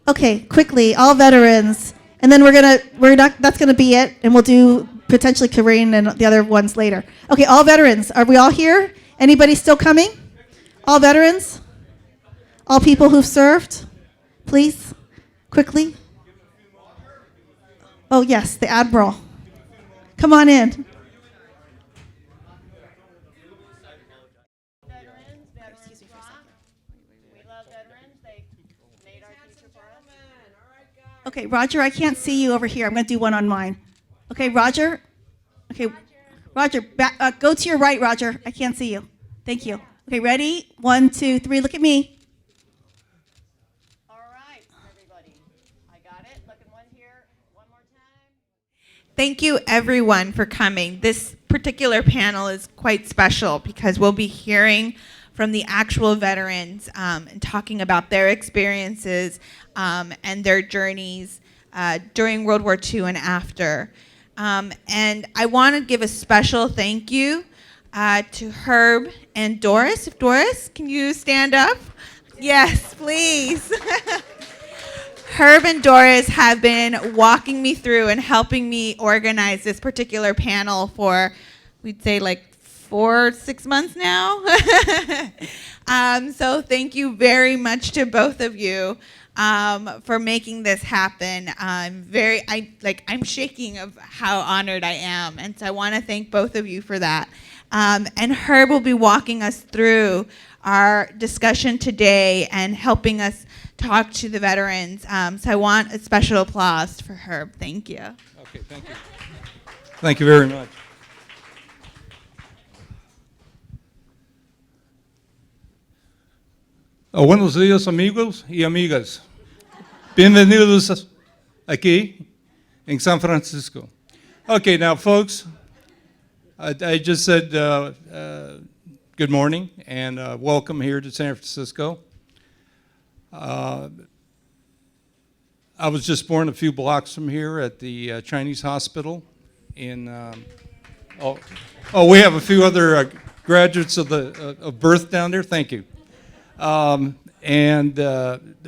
Okay, quickly, all veterans, and then that's gonna be it, and we'll do potentially Corinne and the other ones later. Okay, all veterans, are we all here? Anybody still coming? All veterans? All people who've served? Please, quickly. Oh yes, the Admiral. Come on in. Okay, Roger, I can't see you over here. I'm going to do one on mine. Okay, Roger. Okay, Roger, go to your right, Roger. I can't see you. Thank you. Okay, ready? 1, 2, 3. Look at me. All right, everybody. I got it. Look at one here. One more time. Thank you, everyone, for coming. This particular panel is quite special because we'll be hearing from the actual veterans and talking about their experiences and their journeys during World War II and after. And I want to give a special thank you to Herb and Doris. Doris, can you stand up? Yes, please. Herb and Doris have been walking me through and helping me organize this particular panel for, we'd say, like 4-6 months now. So thank you very much to both of you for making this happen. I'm shaking of how honored I am, and so I want to thank both of you for that. And Herb will be walking us through our discussion today and helping us talk to the veterans. So I want a special applause for Herb. Thank you. Okay, thank you. Thank you very much. Buenos días, amigos y amigas. Bienvenidos aquí in San Francisco. Okay, now, folks, I just said good morning and welcome here to San Francisco. I was just born a few blocks from here at the Chinese hospital in. We have a few other graduates of birth down there. Thank you. The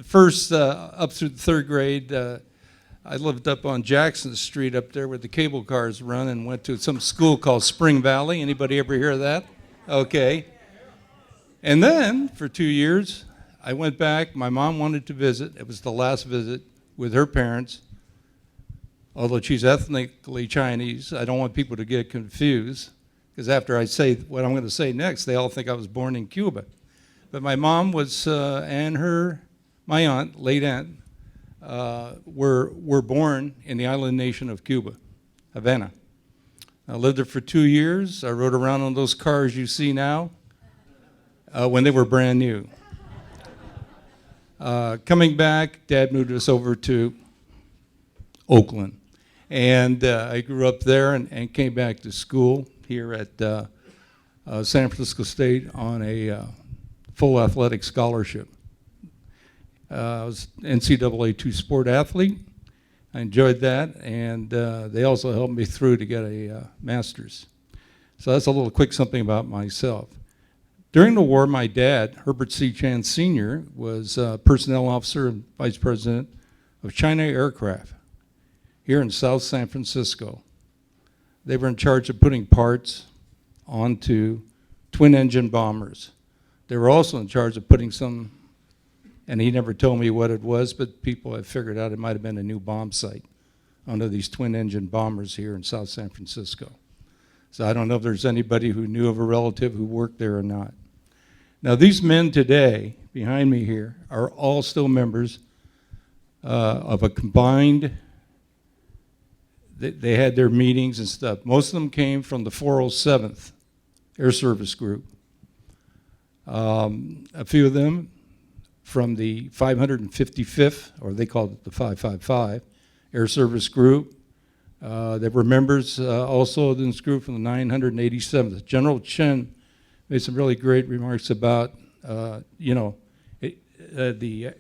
first up through the third grade, I lived up on Jackson Street up there where the cable cars run, and went to some school called Spring Valley. Anybody ever hear of that? Okay. And then for 2 years, I went back. My mom wanted to visit. It was the last visit with her parents. Although she's ethnically Chinese, I don't want people to get confused, because after I say what I'm going to say next, they all think I was born in Cuba. But my mom was, and my aunt, late aunt, were born in the island nation of Cuba, Havana. I lived there for 2 years. I rode around on those cars you see now when they were brand new. Coming back, Dad moved us over to Oakland. And I grew up there and came back to school here at San Francisco State on a full athletic scholarship. I was NCAA two-sport athlete. I enjoyed that, and they also helped me through to get a master's. So that's a little quick something about myself. During the war, my dad, Herbert C. Chan Sr., was personnel officer and vice president of China Aircraft here in South San Francisco. They were in charge of putting parts onto twin-engine bombers. They were also in charge of putting some, and he never told me what it was, but people have figured out it might have been a new bomb site onto these twin-engine bombers here in South San Francisco. So I don't know if there's anybody who knew of a relative who worked there or not. Now, these men today, behind me here, are all still members of a combined, they had their meetings and stuff. Most of them came from the 407th Air Service Group. A few of them from the 555th, or they called it the 555, Air Service Group. There were members also in this group from the 987th. General Chen made some really great remarks about, the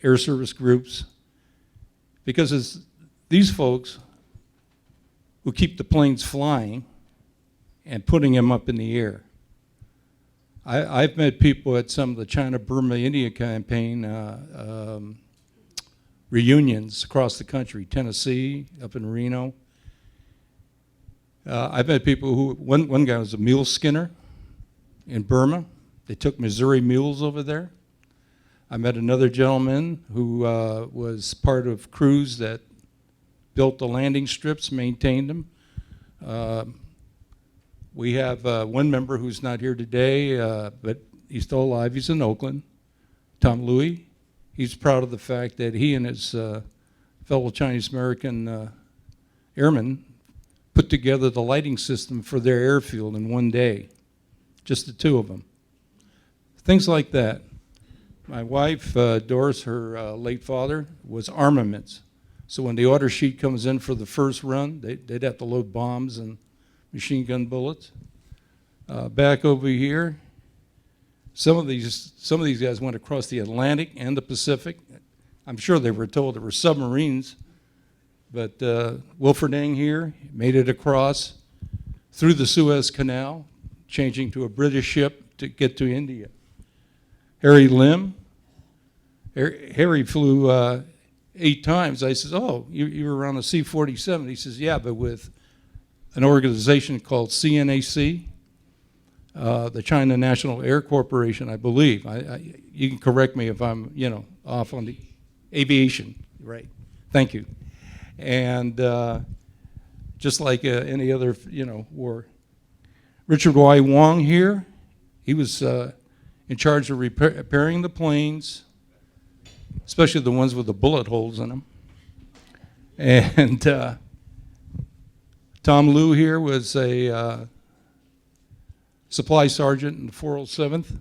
Air Service groups, because it's these folks who keep the planes flying and putting them up in the air. I've met people at some of the China, Burma, India campaign reunions across the country, Tennessee, up in Reno. I've met people who, one guy was a mule skinner in Burma. They took Missouri mules over there. I met another gentleman who was part of crews that built the landing strips, maintained them. We have one member who's not here today, but he's still alive. He's in Oakland, Tom Louie. He's proud of the fact that he and his fellow Chinese-American airmen put together the lighting system for their airfield in one day, just the two of them. Things like that. My wife, Doris, her late father, was armaments. So when the order sheet comes in for the first run, they'd have to load bombs and machine gun bullets. Back over here, some of these guys went across the Atlantic and the Pacific. I'm sure they were told there were submarines, but Wilfred Eng here made it across through the Suez Canal, changing to a British ship to get to India. Harry Lim, Harry flew 8 times. I said, oh, you were on a C-47. He says, yeah, but with an organization called CNAC, the China National Air Corporation, I believe. You can correct me if I'm, off on the aviation, right? Thank you. And just like any other, war. Richard Y. Wong here, he was in charge of repairing the planes, especially the ones with the bullet holes in them. And Tom Liu here was a supply sergeant in the 407th.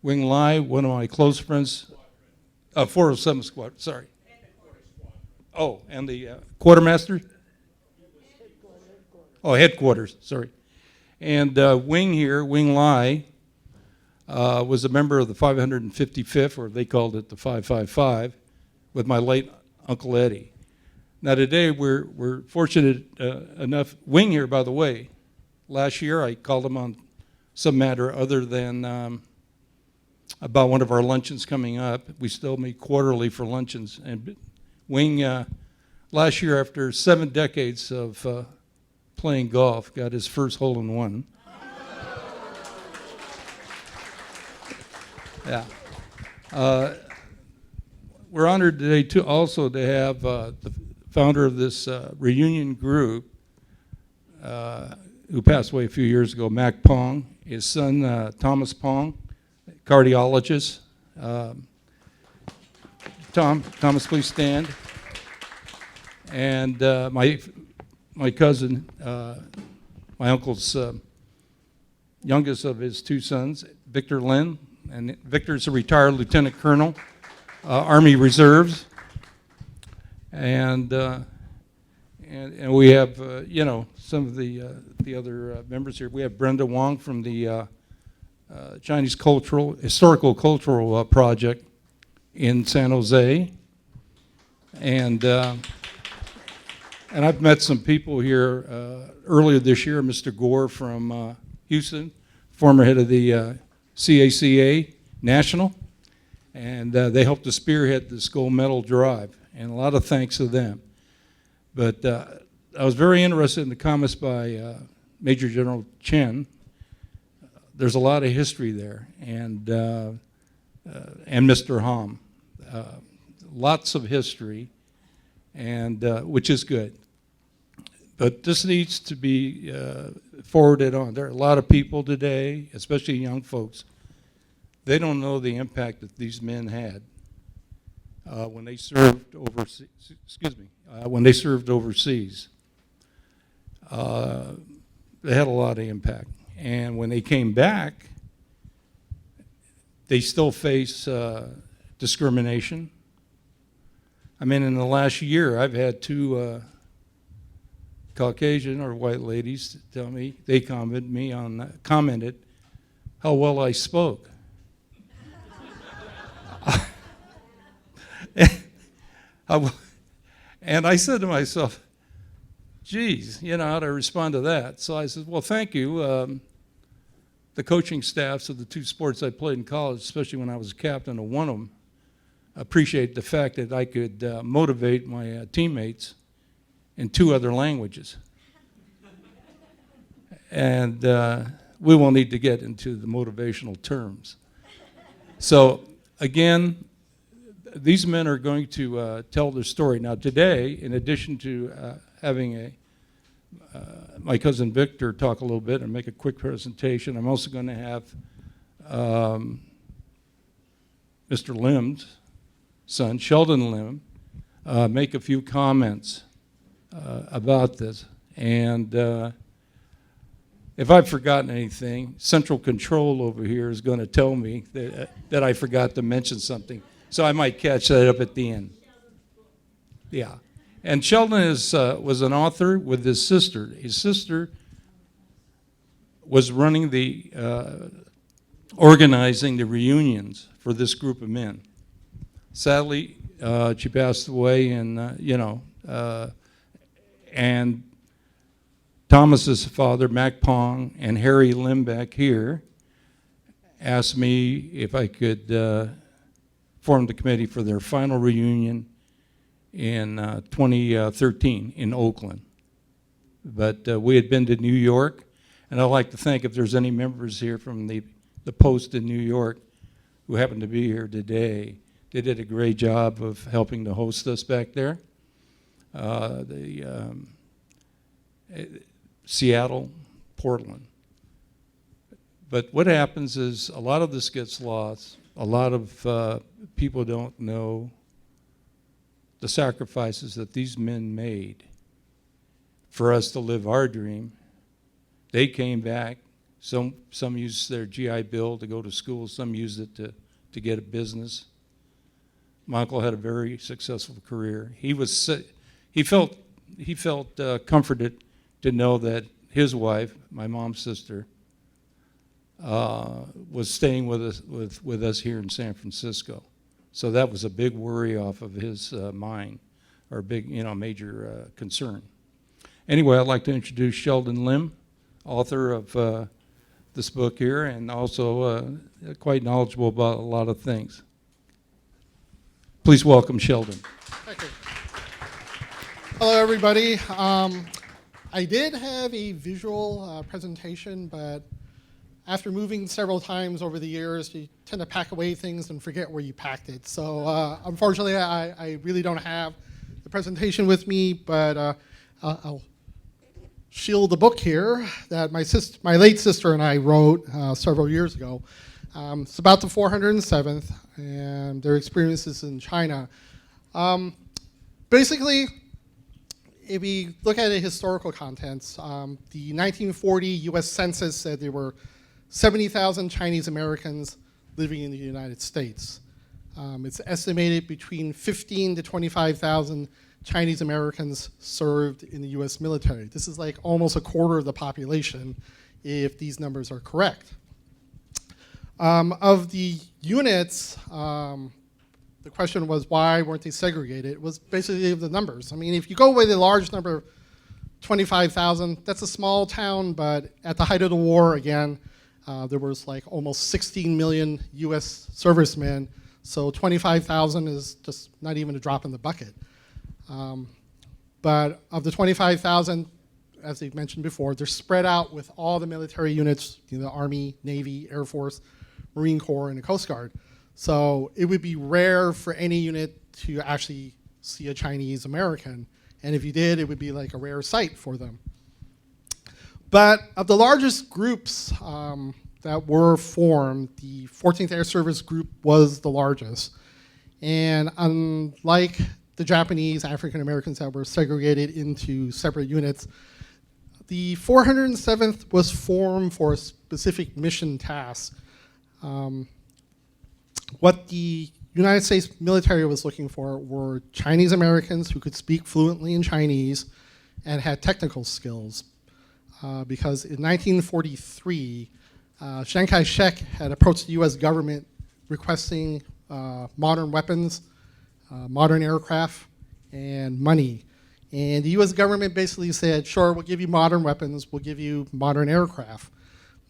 Wing Lai, one of my close friends, 407 Squad, sorry. Oh, and the quartermaster? Oh, headquarters, sorry. And Wing here, Wing Lai, was a member of the 555th, or they called it the 555, with my late Uncle Eddie. Now today we're fortunate enough, Wing here, by the way, last year I called him on some matter other than about one of our luncheons coming up. We still meet quarterly for luncheons. And Wing, last year, after 7 decades of playing golf, got his first hole-in-one. Yeah. We're honored today also to have the founder of this reunion group, who passed away a few years ago, Mac Pong, his son Thomas Pong, cardiologist. Thomas, please stand. And my cousin, my uncle's youngest of his 2 sons, Victor Lin, and Victor's a retired lieutenant colonel, Army Reserves, and we have some of the other members here. We have Brenda Wong from the Chinese Historical Cultural Project in San Jose, and I've met some people here earlier this year. Mr. Gore from Houston, former head of the CACA National, and they helped to spearhead this gold medal drive, and a lot of thanks to them. But I was very interested in the comments by Major General Chen. There's a lot of history there, and Mr. Hom. Lots of history, and which is good. But this needs to be forwarded on. There are a lot of people today, especially young folks, they don't know the impact that these men had when they served overseas. When they served overseas, they had a lot of impact. And when they came back, they still face discrimination. I mean, in the last year, I've had 2 Caucasian or white ladies tell me, they commented how well I spoke. And I said to myself, geez, how do I respond to that? So I said, well, thank you. The coaching staffs of the 2 sports I played in college, especially when I was captain of one of them, appreciate the fact that I could motivate my teammates in 2 other languages. And we won't need to get into the motivational terms. So again, these men are going to tell their story. Now today, in addition to having my cousin Victor talk a little bit and make a quick presentation, I'm also going to have Mr. Lim's son, Sheldon Lim, make a few comments about this. And if I've forgotten anything, Central Control over here is going to tell me that I forgot to mention something. So I might catch that up at the end. Yeah. And Sheldon was an author with his sister. His sister was running organizing the reunions for this group of men. Sadly, she passed away, and and Thomas's father, Mac Pong, and Harry Limbeck here asked me if I could form the committee for their final reunion in 2013 in Oakland. But we had been to New York, and I'd like to thank if there's any members here from the Post in New York who happen to be here today. They did a great job of helping to host us back there. Seattle, Portland. But what happens is a lot of this gets lost. A lot of people don't know the sacrifices that these men made for us to live our dream. They came back. Some used their GI Bill to go to school. Some used it to get a business. My uncle had a very successful career. He felt comforted to know that his wife, my mom's sister, was staying with us here in San Francisco. So that was a big worry off of his mind, or a big, major concern. Anyway, I'd like to introduce Sheldon Lim, author of this book here, and also quite knowledgeable about a lot of things. Please welcome Sheldon. Thank you. Hello, everybody. I did have a visual presentation, but after moving several times over the years, you tend to pack away things and forget where you packed it. So unfortunately, I really don't have the presentation with me, but I'll shield the book here that my late sister and I wrote several years ago. It's about the 407th and their experiences in China. Basically, if we look at the historical contents, the 1940 US Census said there were 70,000 Chinese Americans living in the United States. It's estimated between 15 to 25,000 Chinese Americans served in the US military. This is like almost a quarter of the population if these numbers are correct. Of the units, the question was why weren't they segregated? It was basically the numbers. I mean, if you go with a large number, 25,000, that's a small town, but at the height of the war, again, there was like almost 16 million US servicemen, so 25,000 is just not even a drop in the bucket. But of the 25,000, as I mentioned before, they're spread out with all the military units, the Army, Navy, Air Force, Marine Corps, and the Coast Guard. So it would be rare for any unit to actually see a Chinese American. And if you did, it would be like a rare sight for them. But of the largest groups that were formed, the 14th Air Service Group was the largest. And unlike the Japanese African Americans that were segregated into separate units, the 407th was formed for a specific mission task. What the United States military was looking for were Chinese Americans who could speak fluently in Chinese and had technical skills. Because in 1943, Chiang Kai-shek had approached the US government requesting modern weapons, modern aircraft, and money. And the US government basically said, sure, we'll give you modern weapons, we'll give you modern aircraft.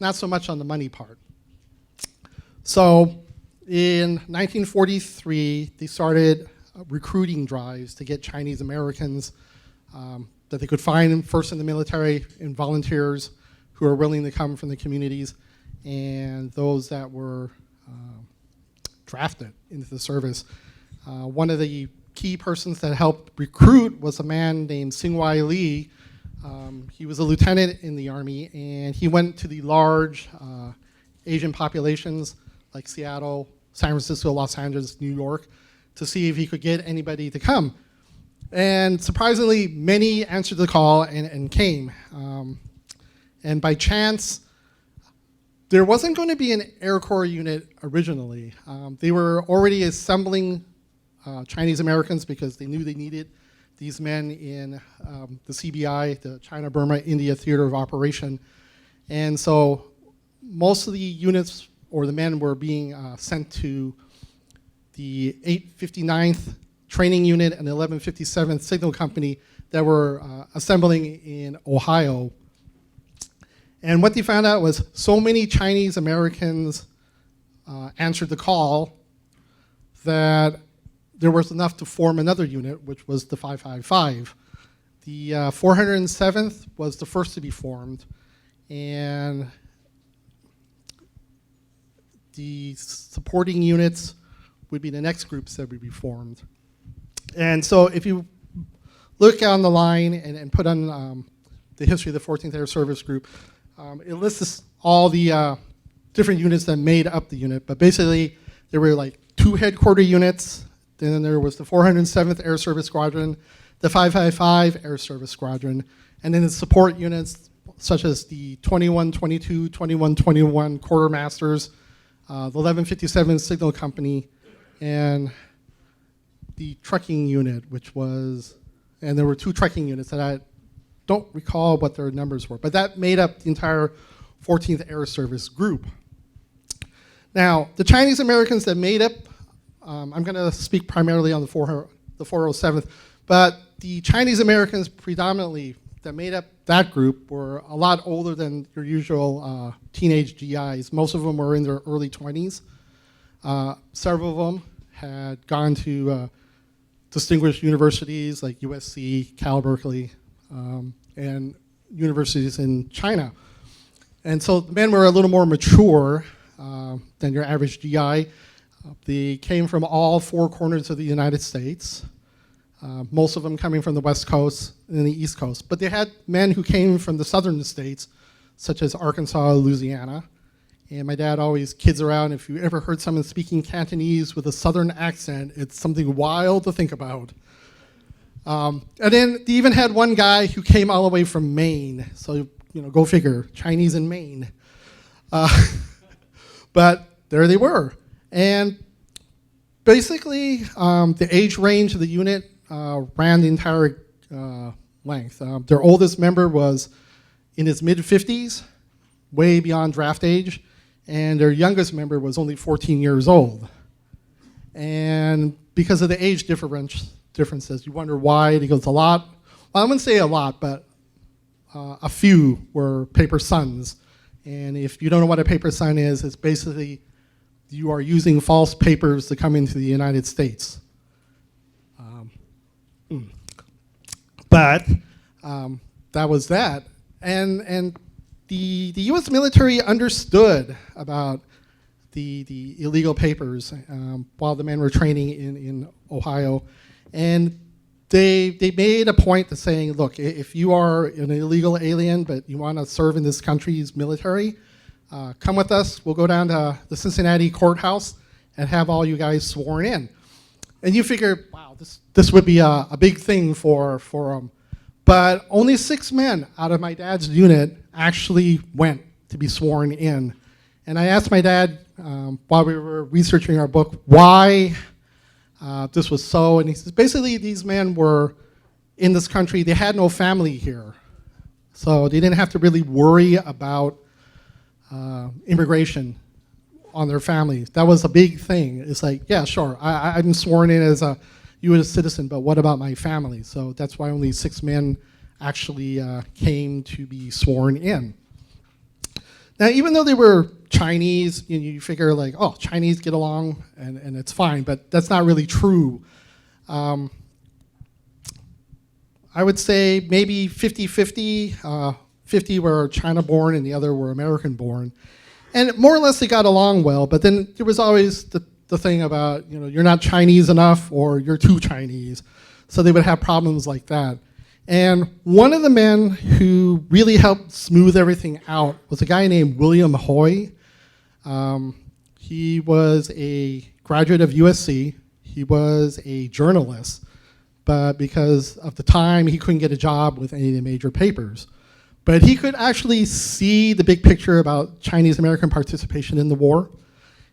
Not so much on the money part. So In 1943, they started recruiting drives to get Chinese Americans that they could find first in the military and volunteers who are willing to come from the communities, and those that were drafted into the service. One of the key persons that helped recruit was a man named Singwai Lee. He was a lieutenant in the Army, and he went to the large Asian populations like Seattle, San Francisco, Los Angeles, New York, to see if he could get anybody to come. And surprisingly, many answered the call and came. And by chance, there wasn't going to be an Air Corps unit originally. They were already assembling Chinese Americans because they knew they needed these men in the CBI, the China, Burma, India Theater of Operation. And so most of the units or the men were being sent to the 859th Training Unit and the 1157th Signal Company that were assembling in Ohio. And what they found out was so many Chinese Americans answered the call that there was enough to form another unit, which was the 555. The 407th was the first to be formed, and the supporting units would be the next groups that would be formed. And so if you look on the line and put on the history of the 14th Air Service Group, it lists all the different units that made up the unit, but basically there were like 2 headquarter units. Then there was the 407th Air Service Squadron, the 555 Air Service Squadron, and then the support units such as the 2122, 2121 Quartermasters, the 1157 Signal Company, and the trucking unit, which was, and there were 2 trucking units that I don't recall what their numbers were, but that made up the entire 14th Air Service group. Now, the Chinese Americans that made up, I'm going to speak primarily on the 407th, but the Chinese Americans predominantly that made up that group were a lot older than your usual teenage GIs. Most of them were in their early 20s. Several of them had gone to distinguished universities like USC, Cal Berkeley, and universities in China. And so the men were a little more mature than your average GI. They came from all 4 corners of the United States, most of them coming from the West Coast and the East Coast. But they had men who came from the southern states, such as Arkansas, Louisiana. And my dad always kids around, if you ever heard someone speaking Cantonese with a southern accent, it's something wild to think about. And then they even had one guy who came all the way from Maine. So, go figure, Chinese in Maine. But there they were. And basically, the age range of the unit ran the entire length. Their oldest member was in his mid-50s, way beyond draft age, and their youngest member was only 14 years old. And because of the age differences, you wonder why. It goes a lot. Well, I wouldn't say a lot, but a few were paper sons. And if you don't know what a paper son is, it's basically you are using false papers to come into the United States. But that was that. And the U.S. military understood about the illegal papers while the men were training in Ohio. And they made a point to saying, look, if you are an illegal alien but you want to serve in this country's military, come with us. We'll go down to the Cincinnati courthouse and have all you guys sworn in. And you figure, wow, this would be a big thing for them. But only 6 men out of my dad's unit actually went to be sworn in. And I asked my dad while we were researching our book why this was so. And he says, basically, these men were in this country. They had no family here. So they didn't have to really worry about immigration on their families. That was a big thing. It's like, yeah, sure, I'm sworn in as a U.S. citizen, but what about my family? So that's why only 6 men actually came to be sworn in. Now, even though they were Chinese, you figure like, oh, Chinese get along and it's fine, but that's not really true. I would say maybe 50-50. 50 were China-born and the other were American-born. And more or less they got along well, but then there was always the thing about, you're not Chinese enough or you're too Chinese. So they would have problems like that. And one of the men who really helped smooth everything out was a guy named William Hoy. He was a graduate of USC. He was a journalist, but because of the time, he couldn't get a job with any of the major papers. But he could actually see the big picture about Chinese-American participation in the war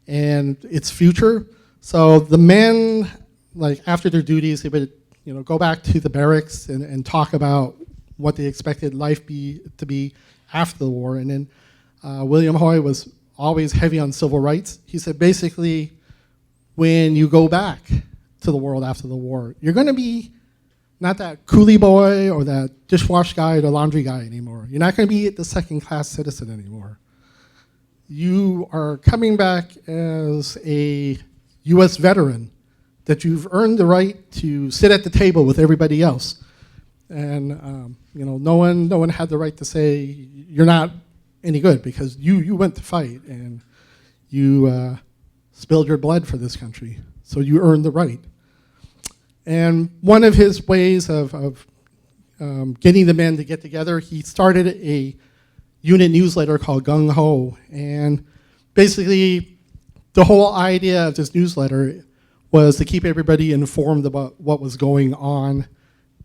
and its future. So the men, like after their duties, they would go back to the barracks and talk about what they expected life to be after the war. And then William Hoy was always heavy on civil rights. He said basically, when you go back to the world after the war, you're going to be not that coolie boy or that dishwash guy or the laundry guy anymore. You're not going to be the second-class citizen anymore. You are coming back as a U.S. veteran that you've earned the right to sit at the table with everybody else. And no one had the right to say you're not any good because you went to fight and you spilled your blood for this country. So you earned the right. And one of his ways of getting the men to get together, he started a unit newsletter called Gung Ho. And basically, the whole idea of this newsletter was to keep everybody informed about what was going on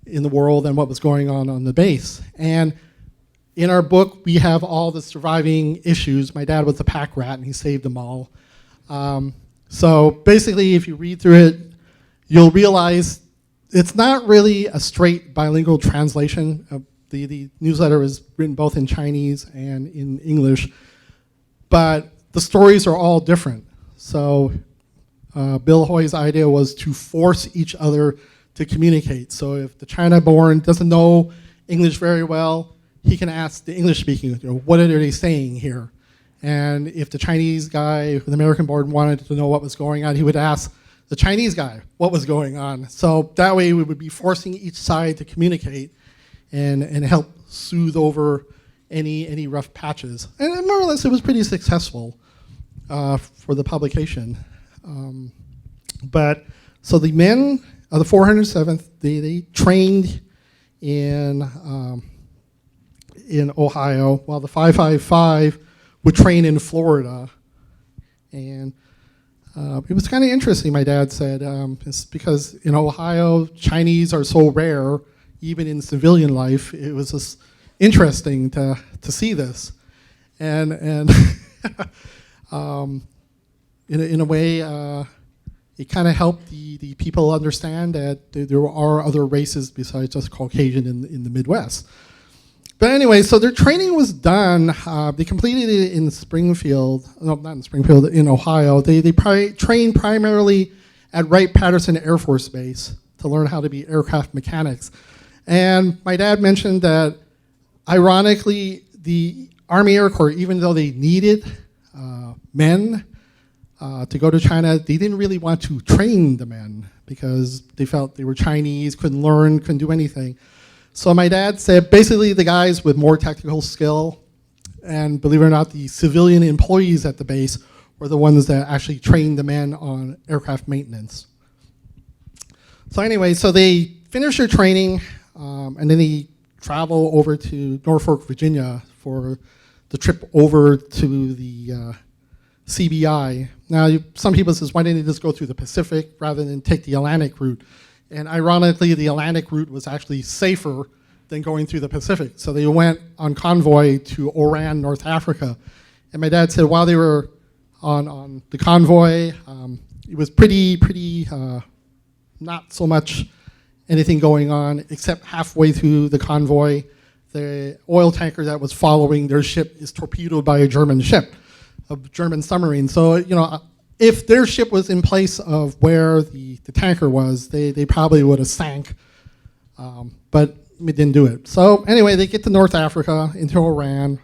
in the world and what was going on the base. And in our book, we have all the surviving issues. My dad was a pack rat, and he saved them all. So basically, if you read through it, you'll realize it's not really a straight bilingual translation. The newsletter is written both in Chinese and in English, but the stories are all different. So Bill Hoy's idea was to force each other to communicate. So if the China-born doesn't know English very well, he can ask the English-speaking, what are they saying here? And if the Chinese guy, the American-born, wanted to know what was going on, he would ask the Chinese guy what was going on. So that way we would be forcing each side to communicate and help soothe over any rough patches. And more or less it was pretty successful for the publication. But so the men of the 407th, they trained in Ohio, while the 555 would train in Florida. And it was kind of interesting, my dad said, it's because in Ohio, Chinese are so rare, even in civilian life. It was just interesting to see this. And in a way, it kind of helped the people understand that there are other races besides just Caucasian in the Midwest. But anyway, so their training was done. They completed it in Springfield, no, not in Springfield, in Ohio. They trained primarily at Wright-Patterson Air Force Base to learn how to be aircraft mechanics. And my dad mentioned that, ironically, the Army Air Corps, even though they needed men to go to China, they didn't really want to train the men because they felt they were Chinese, couldn't learn, couldn't do anything. So my dad said basically the guys with more technical skill, and believe it or not, the civilian employees at the base were the ones that actually trained the men on aircraft maintenance. So anyway, so they finished their training, and then they travel over to Norfolk, Virginia for the trip over to the CBI. Now, some people says, why didn't they just go through the Pacific rather than take the Atlantic route? And ironically, the Atlantic route was actually safer than going through the Pacific. So they went on convoy to Oran, North Africa. And my dad said while they were on the convoy, it was pretty not so much anything going on, except halfway through the convoy, the oil tanker that was following their ship is torpedoed by a German ship, a German submarine. So, if their ship was in place of where the tanker was, they probably would have sank, but we didn't do it. So anyway, they get to North Africa, into Oran.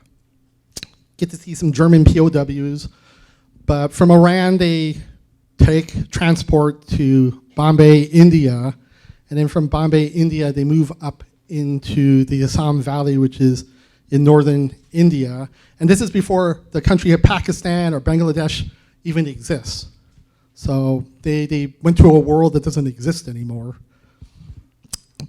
get to see some German POWs. But from Iran, they take transport to Bombay, India. And then from Bombay, India, they move up into the Assam Valley, which is in northern India. And this is before the country of Pakistan or Bangladesh even exists. So they went to a world that doesn't exist anymore.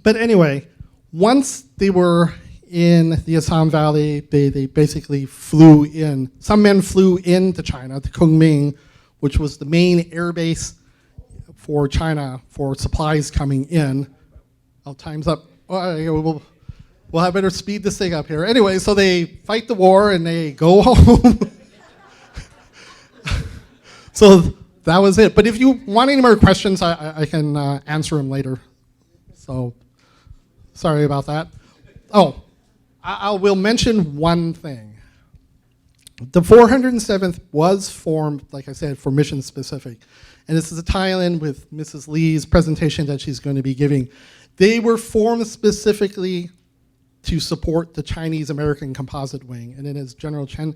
But anyway, once they were in the Assam Valley, they basically flew in. Some men flew into China, to Kunming, which was the main air base for China for supplies coming in. Oh, time's up. Oh, we'll have better speed this thing up here. Anyway, so they fight the war and they go home. So that was it. But if you want any more questions, I can answer them later. So sorry about that. Oh, I will mention one thing. The 407th was formed, like I said, for mission specific. And this is a tie-in with Mrs. Lee's presentation that she's going to be giving. They were formed specifically to support the Chinese-American Composite Wing. And then as General Chen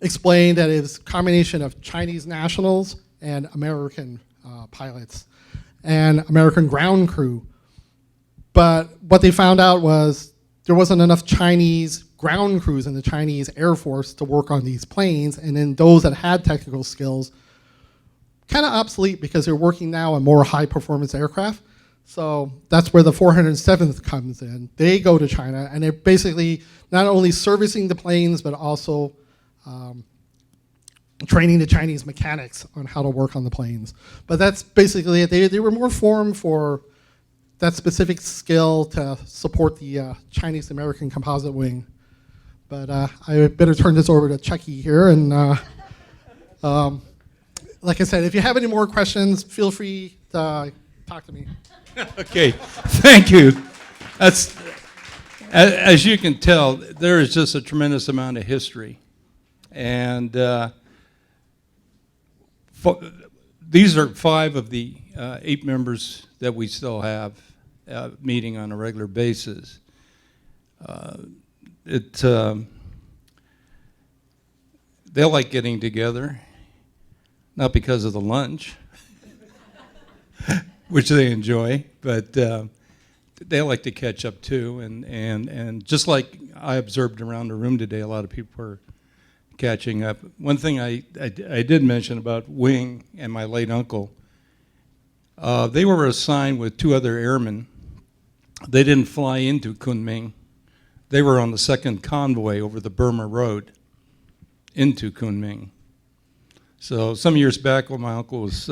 explained, that it's a combination of Chinese nationals and American pilots and American ground crew. But what they found out was there wasn't enough Chinese ground crews in the Chinese Air Force to work on these planes, and then those that had technical skills, kind of obsolete because they're working now on more high-performance aircraft. So that's where the 407th comes in. They go to China, and they're basically not only servicing the planes, but also training the Chinese mechanics on how to work on the planes. But that's basically it. They were more formed for that specific skill to support the Chinese-American Composite Wing. But I better turn this over to Chucky here. And like I said, if you have any more questions, feel free to talk to me. Okay, thank you. That's, as you can tell, there is just a tremendous amount of history. And these are 5 of the 8 members that we still have meeting on a regular basis. They like getting together, not because of the lunch, which they enjoy, but they like to catch up too. And just like I observed around the room today, a lot of people are catching up. One thing I did mention about Wing and my late uncle, they were assigned with 2 other airmen. They didn't fly into Kunming. They were on the second convoy over the Burma Road into Kunming. So some years back when my uncle was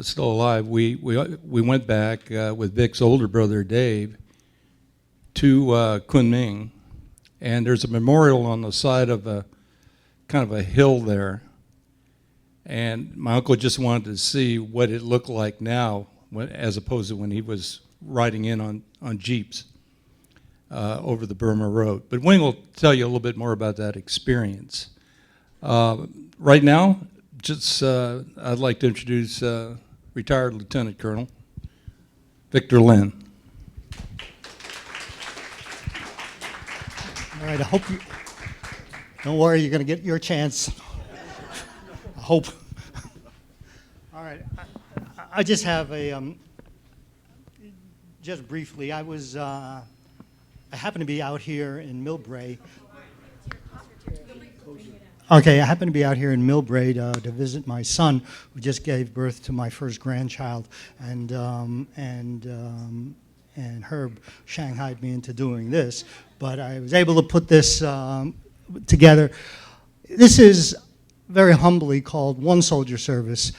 still alive, we went back with Vic's older brother, Dave, to Kunming. And there's a memorial on the side of a kind of a hill there. And my uncle just wanted to see what it looked like now as opposed to when he was riding in on Jeeps over the Burma Road. But Wing will tell you a little bit more about that experience. Right now, just I'd like to introduce retired Lieutenant Colonel Victor Lin. All right, I hope you, don't worry, you're going to get your chance. I hope. All right, I just have a, just briefly, I happened to be out here in Millbrae. Okay, I happened to be out here in Millbrae to visit my son, who just gave birth to my first grandchild, and Herb shanghaied me into doing this, but I was able to put this together. This is very humbly called One Soldier Service.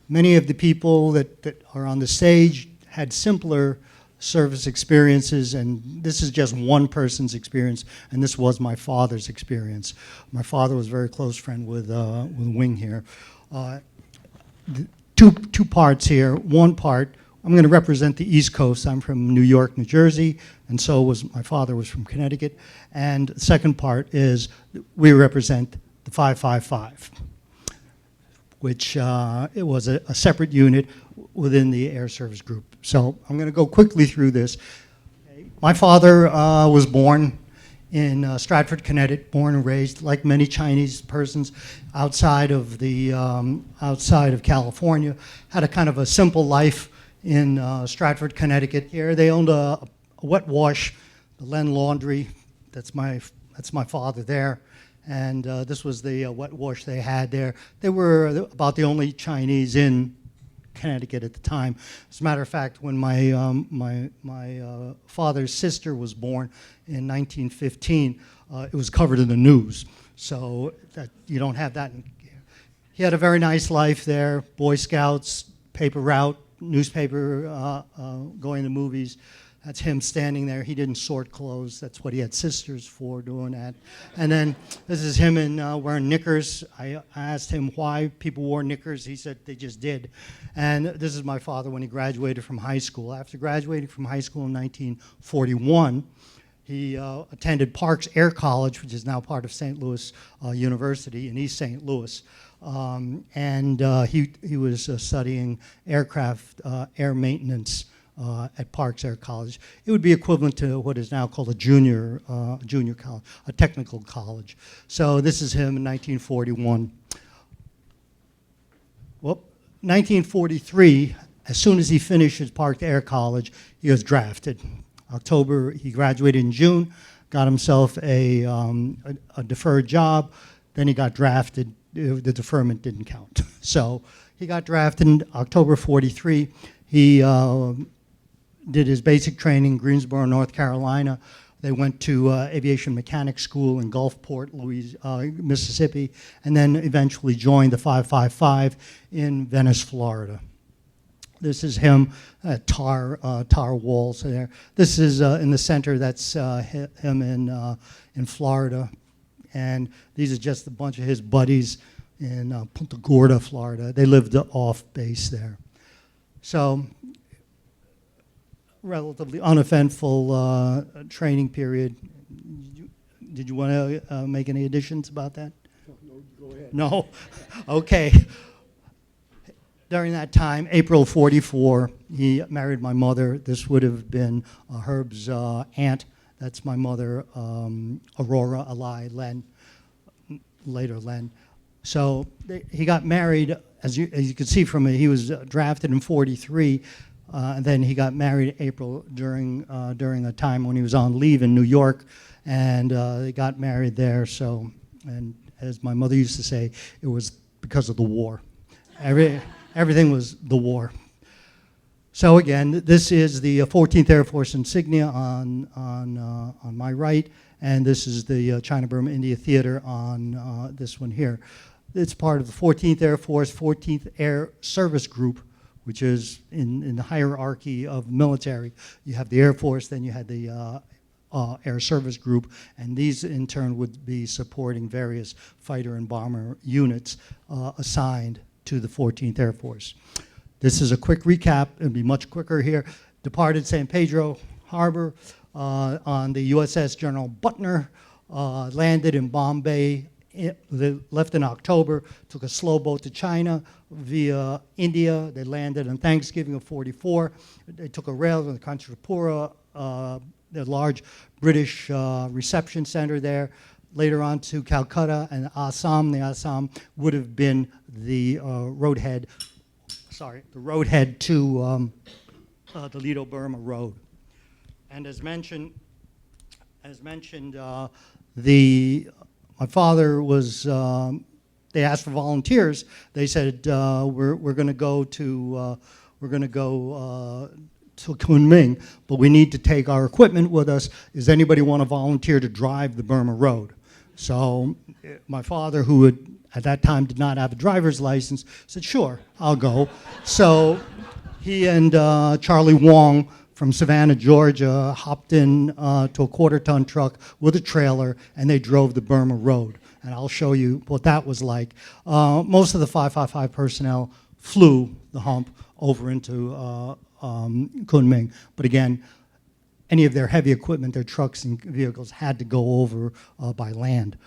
Many of the people that are on the stage had simpler service experiences, and this is just one person's experience, and this was my father's experience. My father was a very close friend with Wing here. Two parts here. One part, I'm going to represent the East Coast. I'm from New York, New Jersey, and so was my father was from Connecticut. And the second part is we represent the 555, which it was a separate unit within the Air Service Group. So I'm going to go quickly through this. My father was born in Stratford, Connecticut, born and raised, like many Chinese persons outside of California. Had a kind of a simple life in Stratford, Connecticut. Here they owned a wet wash, the Len Laundry. That's my father there. And this was the wet wash they had there. They were about the only Chinese in Connecticut at the time. As a matter of fact, when my father's sister was born in 1915, it was covered in the news. So that you don't have that. He had a very nice life there. Boy Scouts, paper route, newspaper, going to movies. That's him standing there. He didn't sort clothes. That's what he had sisters for, doing that. And then this is him wearing knickers. I asked him why people wore knickers. He said they just did. And this is my father when he graduated from high school. After graduating from high school in 1941, he attended Parks Air College, which is now part of St. Louis University in East St. Louis. He was studying aircraft air maintenance at Parks Air College. It would be equivalent to what is now called a junior college, a technical college. So this is him in 1941. Well, 1943, as soon as he finished his Parks Air College, he was drafted. October, he graduated in June, got himself a deferred job, then he got drafted. The deferment didn't count. So he got drafted in October 43. He did his basic training in Greensboro, North Carolina. They went to aviation mechanics school in Gulfport, Mississippi, and then eventually joined the 555 in Venice, Florida. This is him at tar walls there. This is in the center. That's him in Florida, and these are just a bunch of his buddies in Punta Gorda, Florida. They lived off base there. So, relatively uneventful training period. Did you want to make any additions about that? No, go ahead. No? Okay. During that time, April 44, he married my mother. This would have been Herb's aunt. That's my mother, Aurora, Alay, Len, later Len. So he got married, as you can see from it, he was drafted in 43. And then he got married in April during a time when he was on leave in New York, and they got married there. So, and as my mother used to say, it was because of the war. Everything was the war. So again, this is the 14th Air Force insignia on my right, and this is the China-Burma India Theater on this one here. It's part of the 14th Air Force, 14th Air Service Group, which is in the hierarchy of military. You have the Air Force, then you had the Air Service Group, and these in turn would be supporting various fighter and bomber units assigned to the 14th Air Force. This is a quick recap. It'll be much quicker here. Departed San Pedro Harbor on the USS General Butner, landed in Bombay. They left in October, took a slow boat to China via India. They landed on Thanksgiving of 44. They took a rail to the Kanchanabura, the large British reception center there. Later on to Calcutta and Assam. The Assam would have been the roadhead to the Ledo Burma Road. And as mentioned, my father was. They asked for volunteers. They said we're going to go to Kunming, but we need to take our equipment with us. Does anybody want to volunteer to drive the Burma Road? So my father, who at that time did not have a driver's license, said, "Sure, I'll go." So he and Charlie Wong from Savannah, Georgia, hopped in to a quarter-ton truck with a trailer, and they drove the Burma Road. And I'll show you what that was like. Most of the 555 personnel flew the hump over into Kunming. But again, any of their heavy equipment, their trucks and vehicles had to go over by land.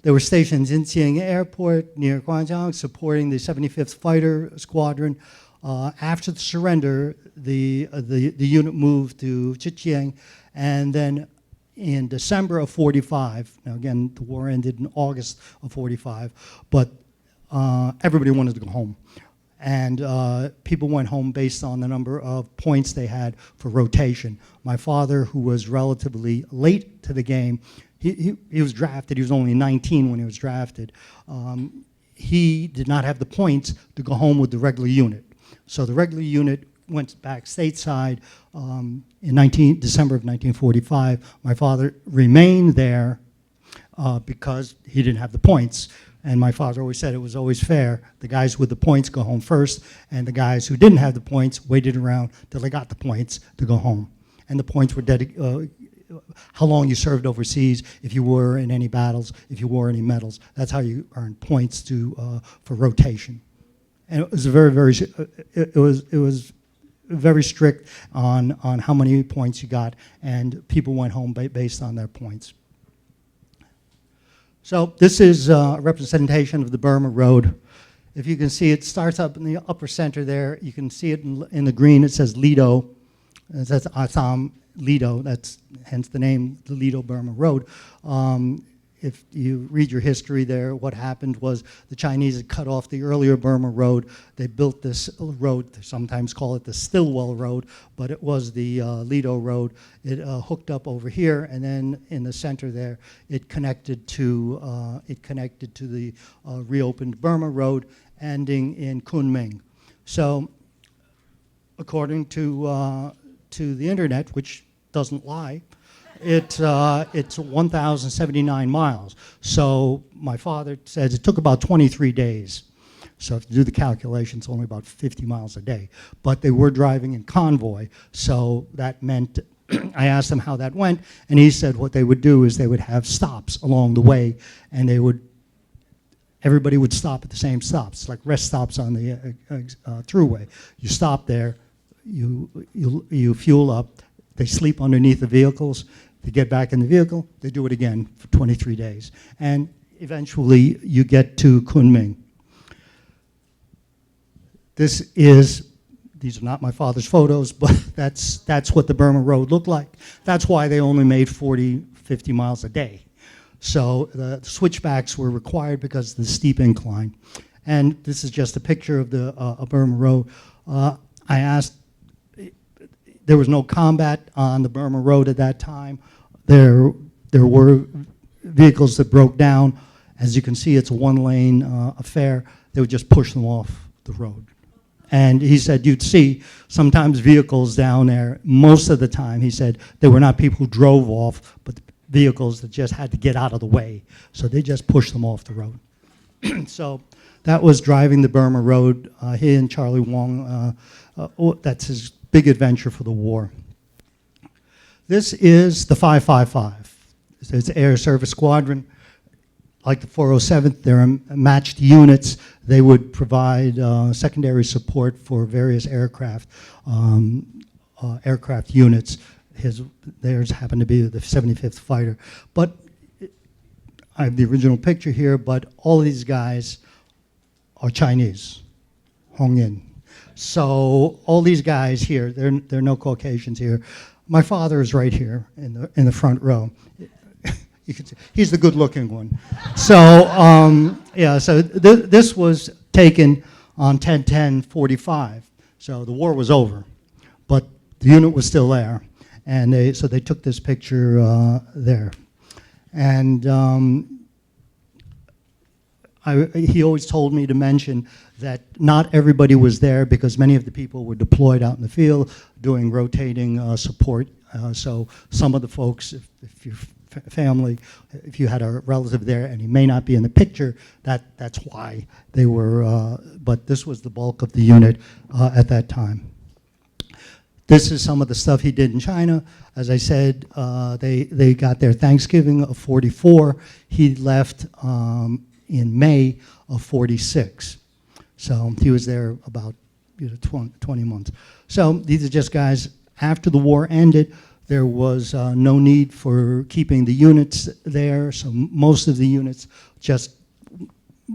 They were stationed in Xi'an Airport near Guangzhou, supporting the 75th Fighter Squadron. After the surrender, the unit moved to Zhejiang, and then in December of 45, now again, the war ended in August of 45, but everybody wanted to go home. And people went home based on the number of points they had for rotation. My father, who was relatively late to the game, he was drafted. He was only 19 when he was drafted. He did not have the points to go home with the regular unit. So the regular unit went back stateside in December of 1945. My father remained there because he didn't have the points. And my father always said it was always fair. The guys with the points go home first, and the guys who didn't have the points waited around till they got the points to go home. And the points were how long you served overseas, if you were in any battles, if you wore any medals. That's how you earned points for rotation. And it was it was very strict on how many points you got, and people went home based on their points. So this is a representation of the Burma Road. If you can see, it starts up in the upper center there. You can see it in the green. It says Ledo. It says Assam, Ledo. That's hence the name, the Ledo-Burma Road. If you read your history there, what happened was the Chinese had cut off the earlier Burma Road. They built this road, they sometimes call it the Stillwell Road, but it was the Ledo Road. It hooked up over here, and then in the center there, it connected to the reopened Burma Road, ending in Kunming. So, according to the internet, which doesn't lie, it's 1,079 miles. So my father says it took about 23 days. So if you do the calculations, only about 50 miles a day. But they were driving in convoy, so that meant, I asked him how that went, and he said what they would do is they would have stops along the way, and everybody would stop at the same stops, like rest stops on the thruway. You stop there, you fuel up, they sleep underneath the vehicles. They get back in the vehicle, they do it again for 23 days. And eventually you get to Kunming. These are not my father's photos, but that's what the Burma Road looked like. That's why they only made 40, 50 miles a day. So the switchbacks were required because of the steep incline. And this is just a picture of the Burma Road. I asked, there was no combat on the Burma Road at that time. There were vehicles that broke down. As you can see, it's a one-lane affair. They would just push them off the road. And he said you'd see sometimes vehicles down there. Most of the time, he said, they were not people who drove off, but vehicles that just had to get out of the way. So they just pushed them off the road. So that was driving the Burma Road. He and Charlie Wong, that's his big adventure for the war. This is the 555. It's Air Service Squadron. Like the 407th, they're matched units. They would provide secondary support for various aircraft units. Theirs happened to be the 75th Fighter. But I have the original picture here, but all of these guys are Chinese, Hong Yin. So all these guys here, there are no Caucasians here. My father is right here in the front row. You can see, he's the good-looking one. So yeah, so this was taken on 10/10/45. So the war was over, but the unit was still there, and so they took this picture there, and he always told me to mention that not everybody was there because many of the people were deployed out in the field doing rotating support. So some of the folks, if your family, if you had a relative there and he may not be in the picture, that's why they were, but this was the bulk of the unit at that time. This is some of the stuff he did in China. As I said, they got their Thanksgiving of 44. He left in May of 46. So he was there about 20 months. So these are just guys, after the war ended, there was no need for keeping the units there, so most of the units just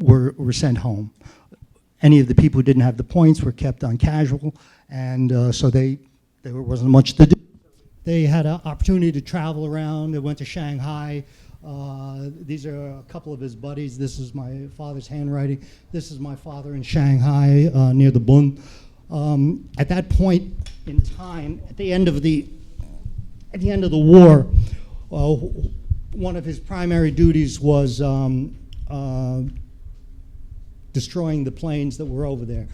were sent home. Any of the people who didn't have the points were kept on casual, and so there wasn't much to do. they had an opportunity to travel around. They went to Shanghai. These are a couple of his buddies. This is my father's handwriting. This is my father in Shanghai near the Bund. At that point in time, at the end of the war, one of his primary duties was destroying the planes that were over there.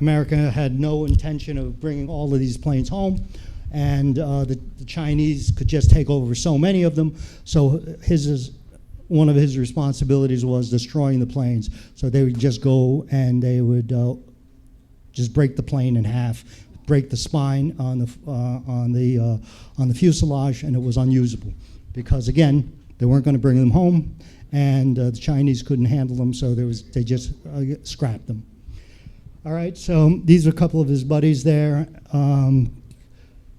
America had no intention of bringing all of these planes home, and the Chinese could just take over so many of them. So one of his responsibilities was destroying the planes. So they would just go and they would just break the plane in half, break the spine on the fuselage, and it was unusable because, again, they weren't going to bring them home, and the Chinese couldn't handle them, so they just scrapped them. All right, so these are a couple of his buddies there.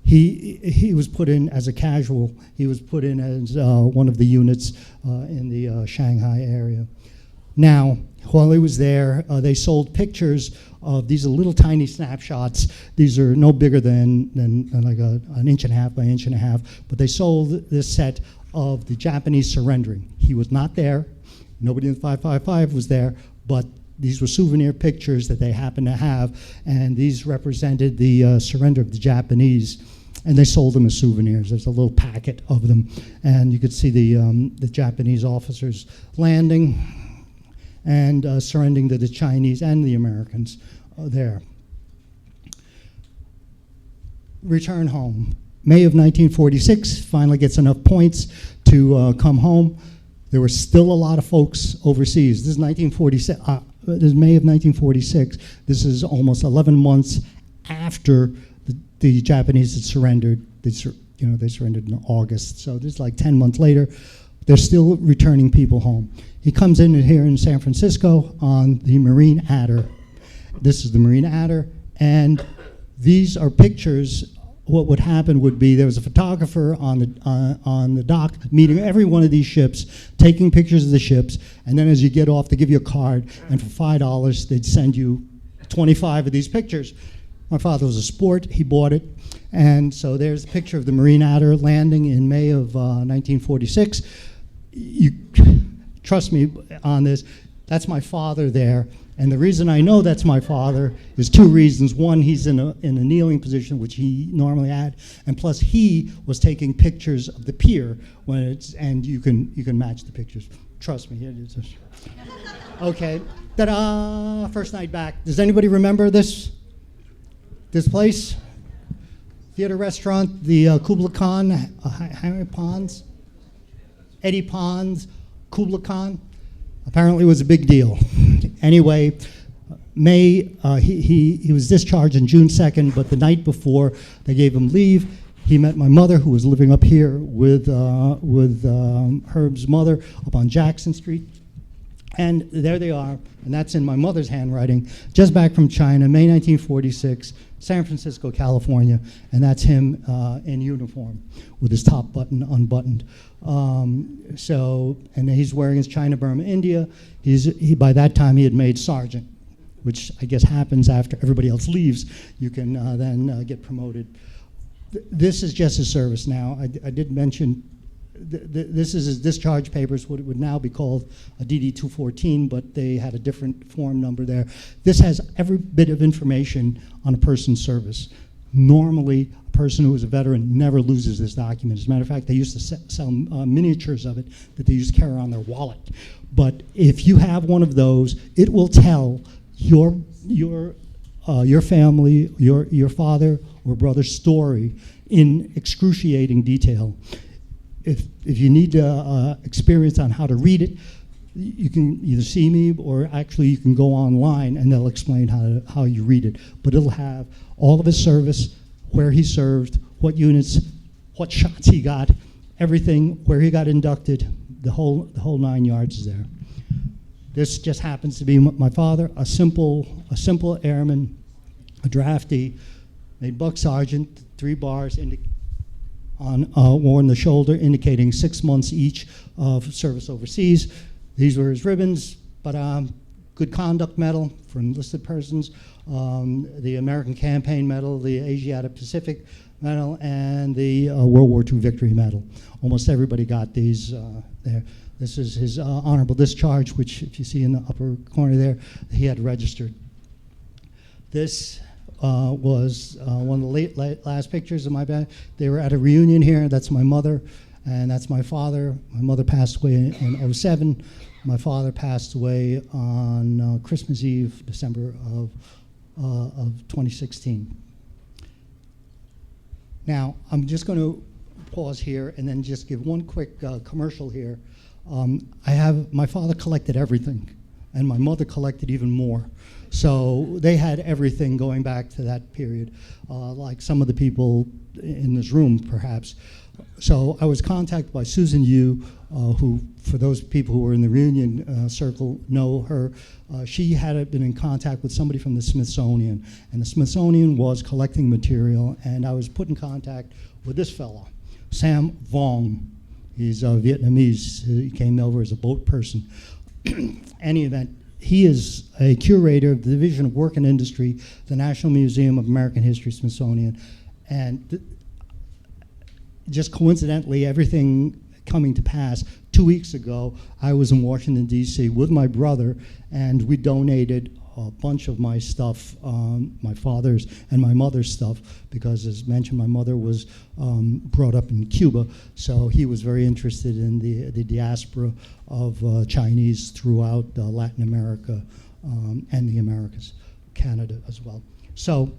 He was put in as a casual. He was put in as one of the units in the Shanghai area. Now, while he was there, they sold pictures of these little tiny snapshots. These are no bigger than like an inch and a half by inch and a half, but they sold this set of the Japanese surrendering. He was not there. Nobody in the 555 was there, but these were souvenir pictures that they happened to have, and these represented the surrender of the Japanese, and they sold them as souvenirs. There's a little packet of them, and you could see the Japanese officers landing and surrendering to the Chinese and the Americans there. Return home. May of 1946, finally gets enough points to come home. There were still a lot of folks overseas. This is 1946. This is May of 1946. This is almost 11 months after the Japanese had surrendered. They surrendered in August. So this is like 10 months later. They're still returning people home. He comes in here in San Francisco on the Marine Adder. This is the Marine Adder, and these are pictures. What would happen would be there was a photographer on the dock meeting every one of these ships, taking pictures of the ships, and then as you get off, they give you a card, and for $5, they'd send you 25 of these pictures. My father was a sport, he bought it, and so there's a picture of the Marine Adder landing in May of 1946. You trust me on this, that's my father there. And the reason I know that's my father is two reasons. One, he's in a kneeling position, which he normally had, and plus he was taking pictures of the pier and you can match the pictures. Trust me. Okay. Ta-da! First night back. Does anybody remember this place? Theater restaurant, the Kubla Khan, Henry Pons, Eddie Pons, Kubla Khan. Apparently it was a big deal. Anyway, he was discharged on June 2nd, but the night before they gave him leave, he met my mother, who was living up here with Herb's mother up on Jackson Street. And there they are, and that's in my mother's handwriting, just back from China, May 1946, San Francisco, California, and that's him in uniform with his top button unbuttoned. And he's wearing his China, Burma, India. By that time he had made sergeant, which I guess happens after everybody else leaves. You can then get promoted. This is just his service now. I did mention this is his discharge papers, what it would now be called a DD-214, but they had a different form number there. This has every bit of information on a person's service. Normally, a person who is a veteran never loses this document. As a matter of fact, they used to sell miniatures of it that they used to carry on their wallet. But if you have one of those, it will tell your family, your father or brother's story in excruciating detail. If you need experience on how to read it, you can either see me or actually you can go online and they'll explain how you read it. But it'll have all of his service, where he served, what units, what shots he got, everything, where he got inducted, the whole 9 yards is there. This just happens to be my father, a simple airman, a draftee, made buck sergeant, 3 bars worn the shoulder, indicating 6 months each of service overseas. These were his ribbons, but Good Conduct Medal for enlisted persons, the American Campaign Medal, the Asiatic Pacific Medal and the World War II Victory Medal. Almost everybody got these there. This is his honorable discharge, which if you see in the upper corner there, he had registered. This was one of the last pictures of my band. They were at a reunion here. That's my mother, and that's my father. My mother passed away in 07. My father passed away on Christmas Eve, December of 2016. Now, I'm just going to pause here and then just give one quick commercial here. My father collected everything, and my mother collected even more. So they had everything going back to that period, like some of the people in this room, perhaps. So I was contacted by Susan Yu, who, for those people who were in the reunion circle, know her. She had been in contact with somebody from the Smithsonian, and the Smithsonian was collecting material, and I was put in contact with this fellow, Sam Wong. He's Vietnamese. He came over as a boat person. Any event, he is a curator of the Division of Work and Industry, the National Museum of American History, Smithsonian, and just coincidentally, everything coming to pass, 2 weeks ago, I was in Washington, D.C. with my brother, and we donated a bunch of my stuff, my father's and my mother's stuff, because as mentioned, my mother was brought up in Cuba, so he was very interested in the diaspora of Chinese throughout Latin America and the Americas, Canada as well. So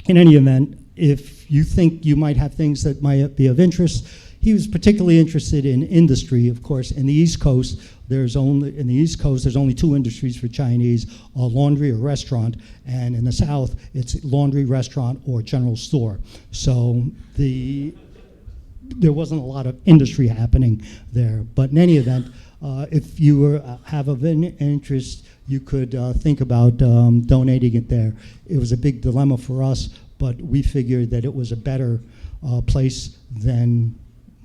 in any event, if you think you might have things that might be of interest, he was particularly interested in industry, of course. In the East Coast, there's only two industries for Chinese, laundry or restaurant, and in the South, it's laundry, restaurant, or general store. So there wasn't a lot of industry happening there. But in any event, if you have of interest, you could think about donating it there. It was a big dilemma for us, but we figured that it was a better place than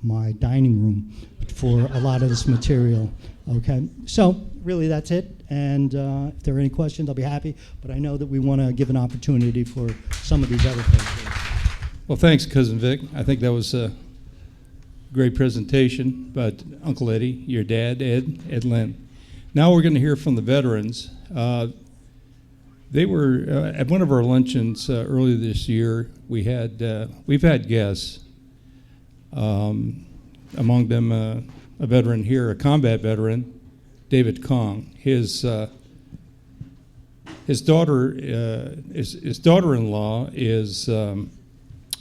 my dining room for a lot of this material. Okay, so really that's it. And if there are any questions, I'll be happy. But I know that we want to give an opportunity for some of these other folks. Well, thanks, Cousin Vic. I think that was a great presentation. But Uncle Eddie, your dad, Ed Lynn. Now we're going to hear from the veterans. They were at one of our luncheons earlier this year. We've had guests. Among them, a veteran here, a combat veteran, David Kong. His daughter-in-law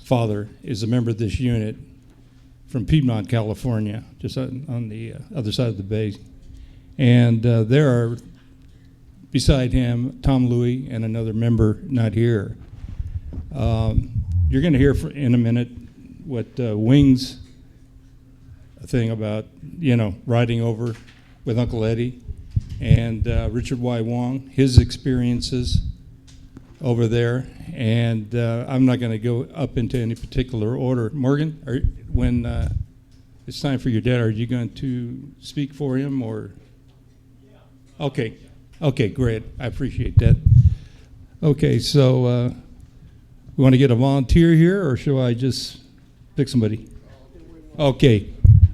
father is a member of this unit from Piedmont, California, just on the other side of the bay. And there are, beside him, Tom Louie and another member not here. You're going to hear in a minute what Wing's thing about, riding over with Uncle Eddie, and Richard Y. Wong, his experiences over there. And I'm not going to go up into any particular order. Morgan, when it's time for your dad, are you going to speak for him, or? Okay, great. I appreciate that. Okay, so we want to get a volunteer here, or should I just pick somebody? Okay.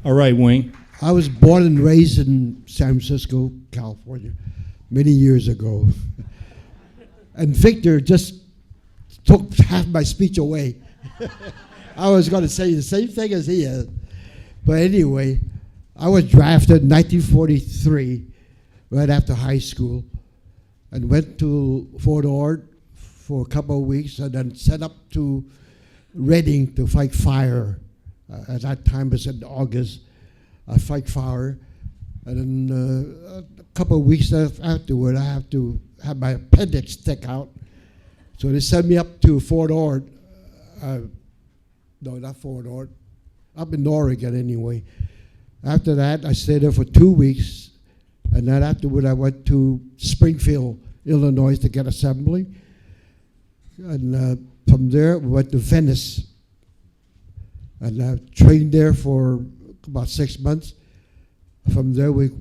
All right, Wing. I was born and raised in San Francisco, California, many years ago. And Victor just took half my speech away. I was going to say the same thing as he is. But anyway, I was drafted in 1943, right after high school, and went to Fort Ord for a couple of weeks, and then sent up to Reading to fight fire. At that time, it was in August, fight fire. And then a couple of weeks afterward, I have to have my appendix stick out. So they sent me up to Fort Ord. No, not Fort Ord. Up in Oregon, anyway. After that, I stayed there for 2 weeks. And then afterward, I went to Springfield, Illinois, to get assembly. And from there, we went to Venice. And I trained there for about 6 months. From there, I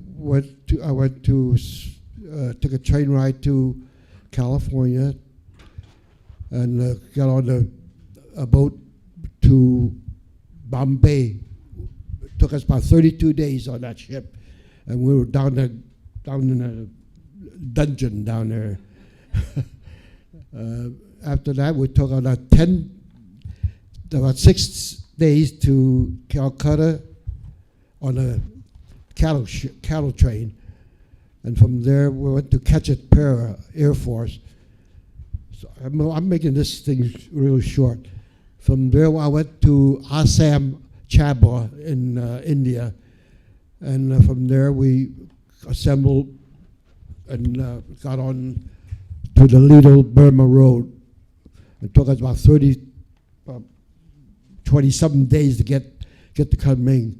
took a train ride to California, and got on a boat Bombay. It took us about 32 days on that ship, and we were down in a dungeon down there. After that, we took about 6 days to Calcutta on a cattle train, and from there we went to Cachetpura Air Force. So I'm making this thing really short. From there, I went to Assam, Chabba in India, and from there we assembled and got on to the Ledo Burma Road. It took us about 20-something days to get to Kunming.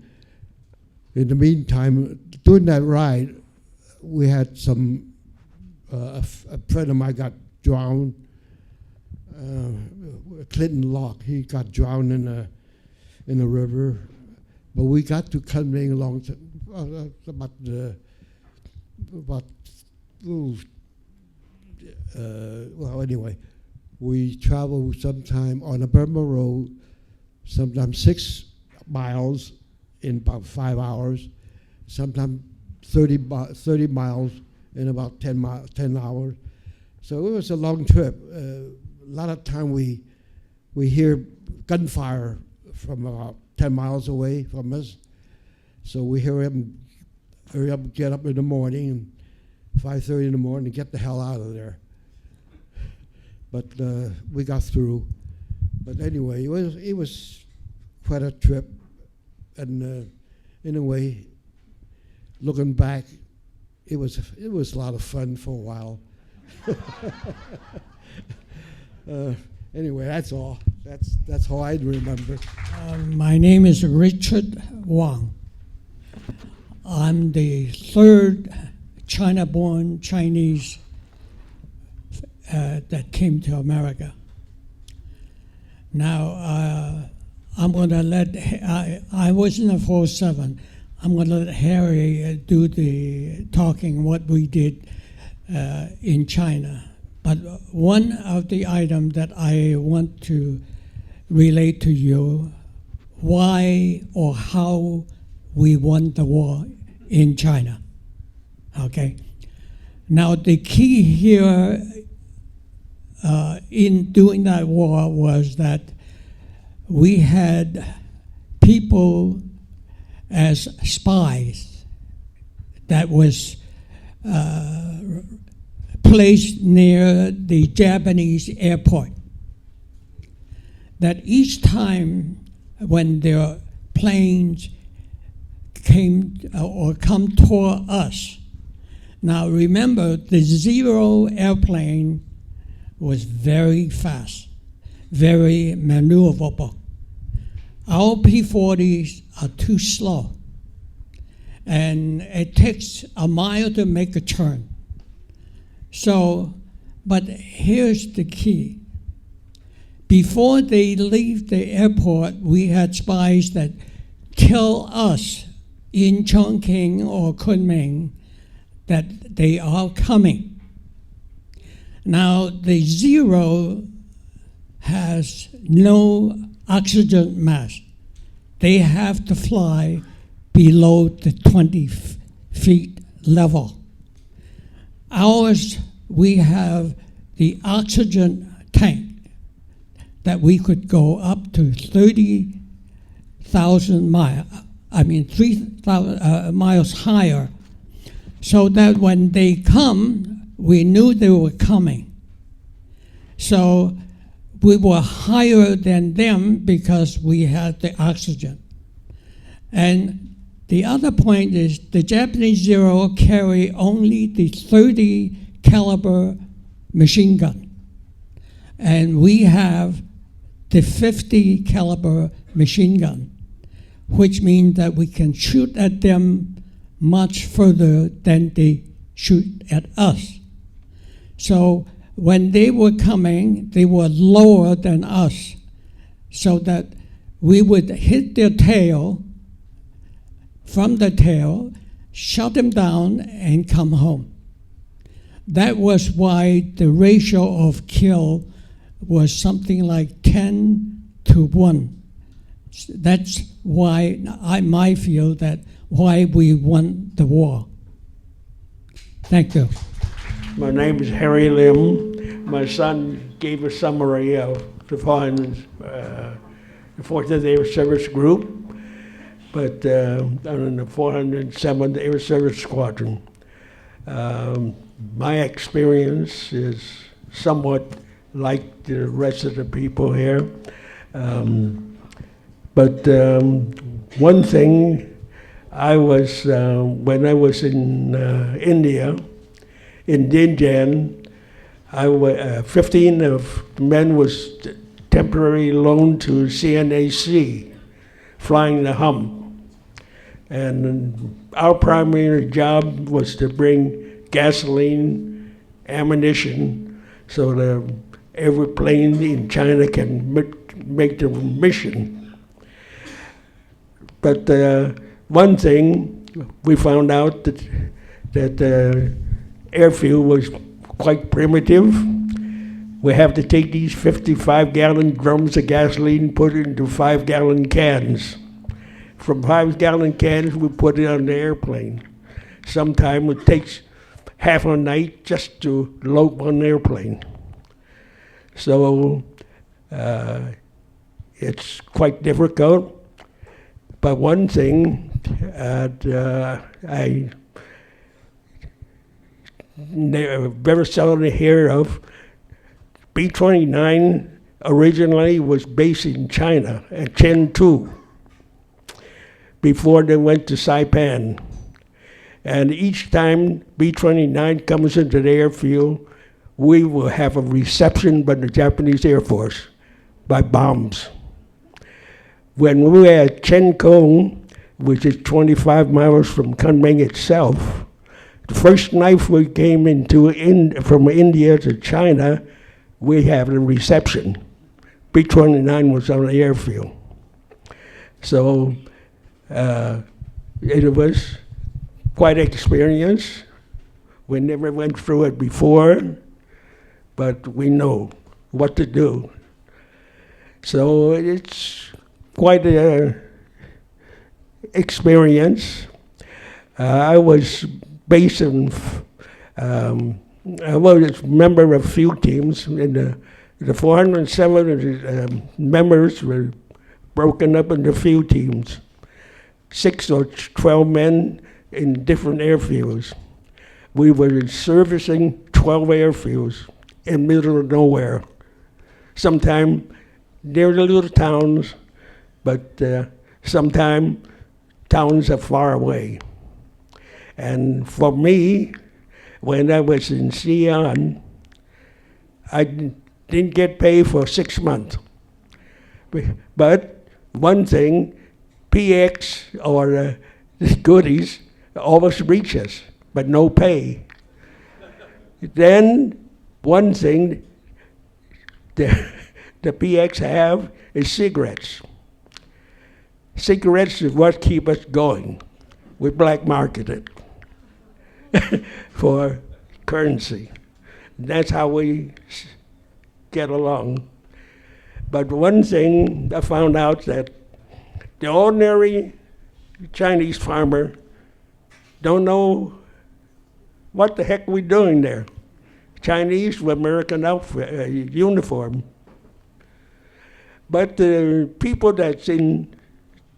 In the meantime, during that ride, we had some, a friend of mine got drowned, Clinton Locke, he got drowned in a river. But we got to Kunming well, anyway, we traveled sometime on a Burma road, sometimes 6 miles in about 5 hours, sometimes 30 miles in about 10 hours. So it was a long trip. A lot of time we hear gunfire from about 10 miles away from us. So we hurry up, get up in the morning, and 5:30 in the morning, to get the hell out of there. But we got through. But anyway, it was quite a trip, and in a way, looking back, it was a lot of fun for a while. Anyway, that's all. That's how I remember. My name is Richard Wong. I'm the third China-born Chinese that came to America. Now, I'm going to let, I was in the 407. I'm going to let Harry do the talking, what we did in China. But one of the items that I want to relate to you, why or how we won the war in China. Okay. Now the key here in doing that war was that we had people as spies that was placed near the Japanese airport. That each time when their planes came or come toward us. Now remember, the Zero airplane was very fast, very maneuverable. Our P-40s are too slow, and it takes a mile to make a turn. So, but here's the key. Before they leave the airport, we had spies that tell us in Chongqing or Kunming that they are coming. Now, the Zero has no oxygen mask. They have to fly below the 20 feet level. Ours, we have the oxygen tank that we could go up to 30,000 miles, 3,000 miles higher, so that when they come, we knew they were coming. So we were higher than them because we had the oxygen. And the other point is the Japanese Zero carry only the 30 caliber machine gun. And we have the 50 caliber machine gun, which means that we can shoot at them much further than they shoot at us. So when they were coming, they were lower than us, so that we would hit their tail, from the tail, shut them down, and come home. That was why the ratio of kill was something like 10 to 1. That's why I feel that why we won the war. Thank you. My name is Harry Lim. My son gave a summary of the 4th Air Service Group, but I'm in the 407th Air Service Squadron. My experience is somewhat like the rest of the people here. But one thing, I was, when I was in India, in Dinjan, 15 of men was temporarily loaned to CNAC, flying the Hum. And our primary job was to bring gasoline, ammunition, so the every plane in China can make the mission. But one thing, we found out that the airfield was quite primitive. We have to take these 55-gallon drums of gasoline, put it into 5-gallon cans. From 5-gallon cans, we put it on the airplane. Sometimes it takes half a night just to load one airplane. So it's quite difficult. But one thing I very seldom hear of, B-29 originally was based in China at Chengdu before they went to Saipan. And each time B-29 comes into the airfield, we will have a reception by the Japanese Air Force by bombs. When we were at Chenkong, which is 25 miles from Kunming itself, the first night we came into from India to China, we have a reception. B-29 was on the airfield. So it was quite an experience. We never went through it before, but we know what to do. So it's quite an experience. I was based in, I was a member of a few teams, and the 407 members were broken up into few teams, 6 or 12 men in different airfields. We were servicing 12 airfields in the middle of nowhere. Sometimes near the little towns, but sometimes towns are far away. And for me, when I was in Xi'an, I didn't get paid for 6 months. But one thing, PX or the goodies always reach us, but no pay. Then one thing the PX have is cigarettes. Cigarettes is what keep us going. We black market it for currency. That's how we get along. But one thing I found out that the ordinary Chinese farmer don't know what the heck we're doing there. Chinese with American outfit, uniform. But the people that's in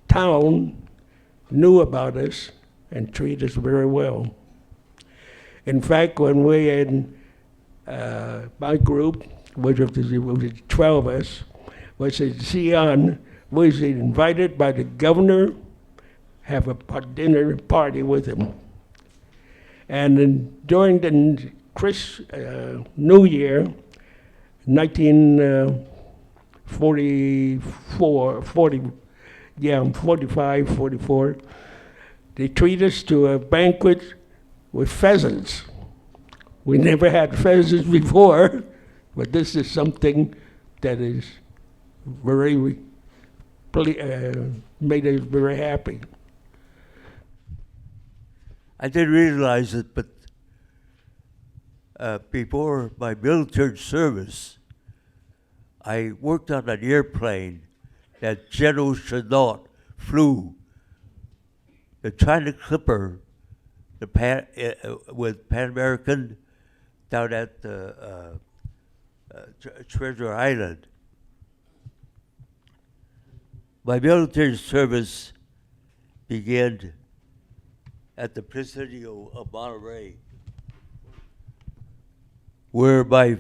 town knew about us and treated us very well. In fact, when we in my group, which was 12 of us, was in Xi'an, we was invited by the governor, have a dinner party with him. And then during the New Year, 1944, they treat us to a banquet with pheasants. We never had pheasants before, but this is something that is very, made us very happy. I didn't realize it, but before my military service, I worked on an airplane that General Chenault flew the China Clipper with Pan American down at Treasure Island. My military service began at the Presidio of Monterey, where my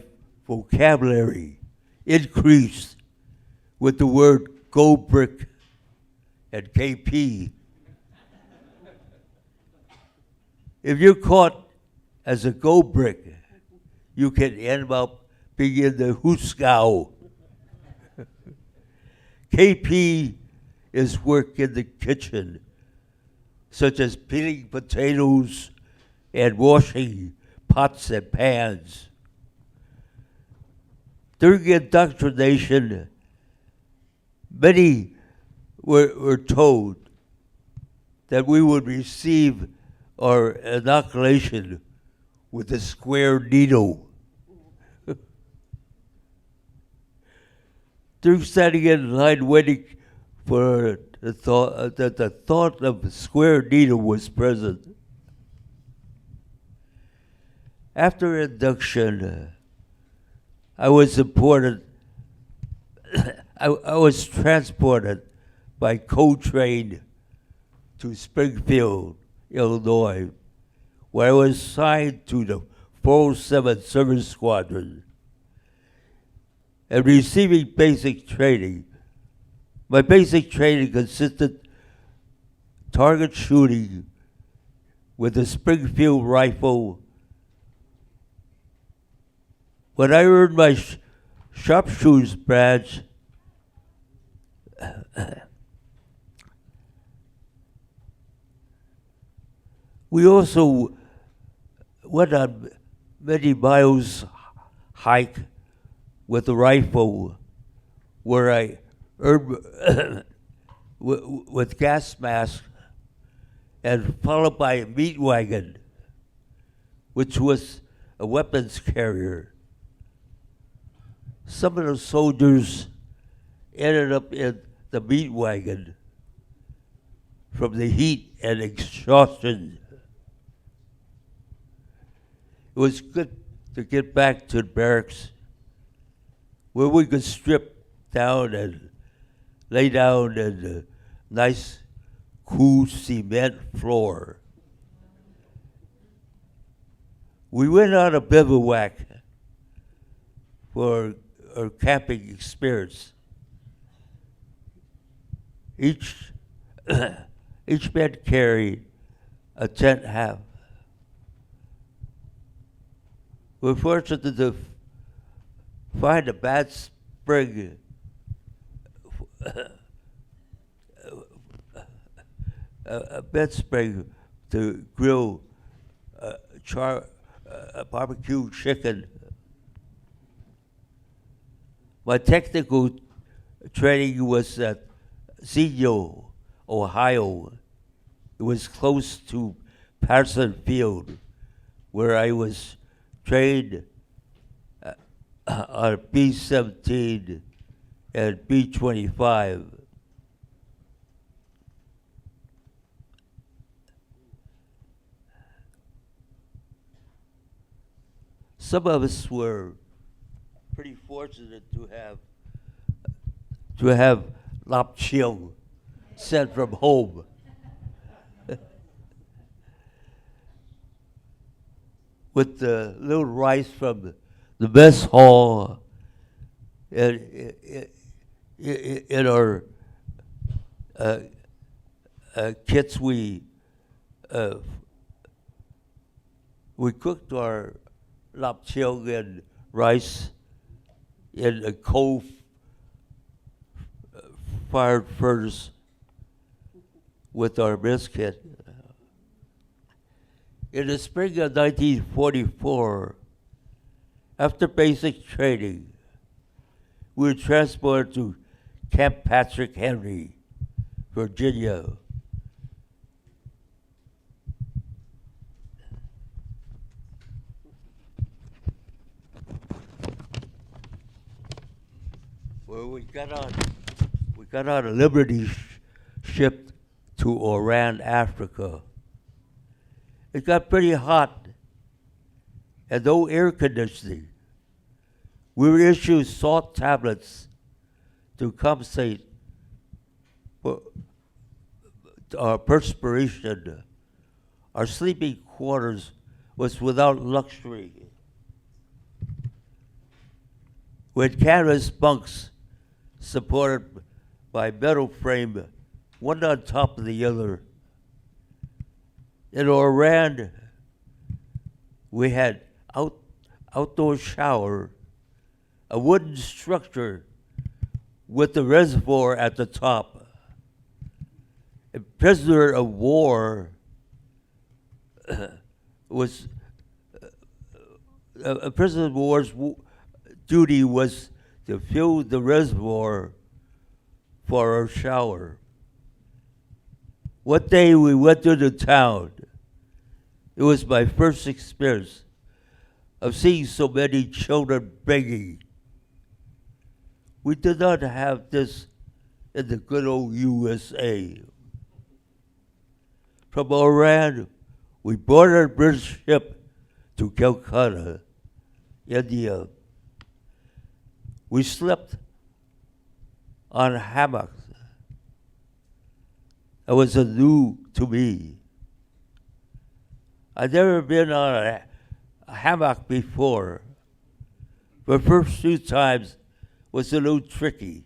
vocabulary increased with the word gold brick and KP. If you're caught as a gold brick, you can end up being in the Huskow. KP is work in the kitchen, such as peeling potatoes and washing pots and pans. During indoctrination, many were told that we would receive our inoculation with a square needle. During standing in line waiting for the thought of a square needle was present. After induction, I was imported. I was transported by co-train to Springfield, Illinois, where I was assigned to the 407 Service Squadron and receiving basic training. My basic training consisted target shooting with a Springfield rifle. When I earned my sharpshooter's badge, we also went on many miles hike with a rifle, where I earned with gas mask, and followed by a meat wagon, which was a weapons carrier. Some of the soldiers ended up in the meat wagon from the heat and exhaustion. It was good to get back to the barracks where we could strip down and lay down in the nice, cool cement floor. We went on a bivouac for our camping experience. Each man carried a tent half. We're fortunate to find a bad spring a bed spring to grill barbecue chicken. My technical training was at Xenia, Ohio. It was close to Patterson Field, where I was trained on B-17 and B-25. Some of us were pretty fortunate to have lap chill sent from home. With the little rice from the mess hall in our kits, we cooked our lap chill and rice in a coal-fired furnace with our mess kit. In the spring of 1944, after basic training, we were transported to Camp Patrick Henry, Virginia. Where we got got on a Liberty ship to Oran, Africa. It got pretty hot and no air conditioning. We were issued salt tablets to compensate for our perspiration. Our sleeping quarters was without luxury. We had canvas bunks supported by metal frame, one on top of the other. In Oran, we had outdoor shower, a wooden structure with the reservoir at the top. A prisoner of war was a prisoner of war's duty was to fill the reservoir for our shower. One day we went to the town. It was my first experience of seeing so many children begging. We did not have this in the good old USA. From Oran, we boarded a British ship to Calcutta, India. We slept on hammocks. It was new to me. I'd never been on a hammock before. The first few times was a little tricky,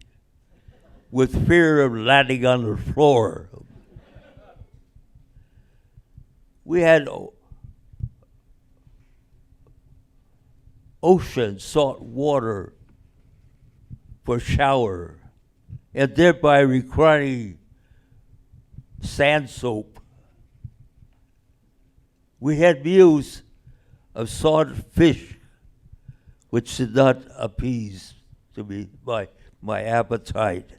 with fear of landing on the floor. We had ocean salt water for shower, and thereby requiring sand soap. We had meals of salt fish, which did not appease to me my appetite.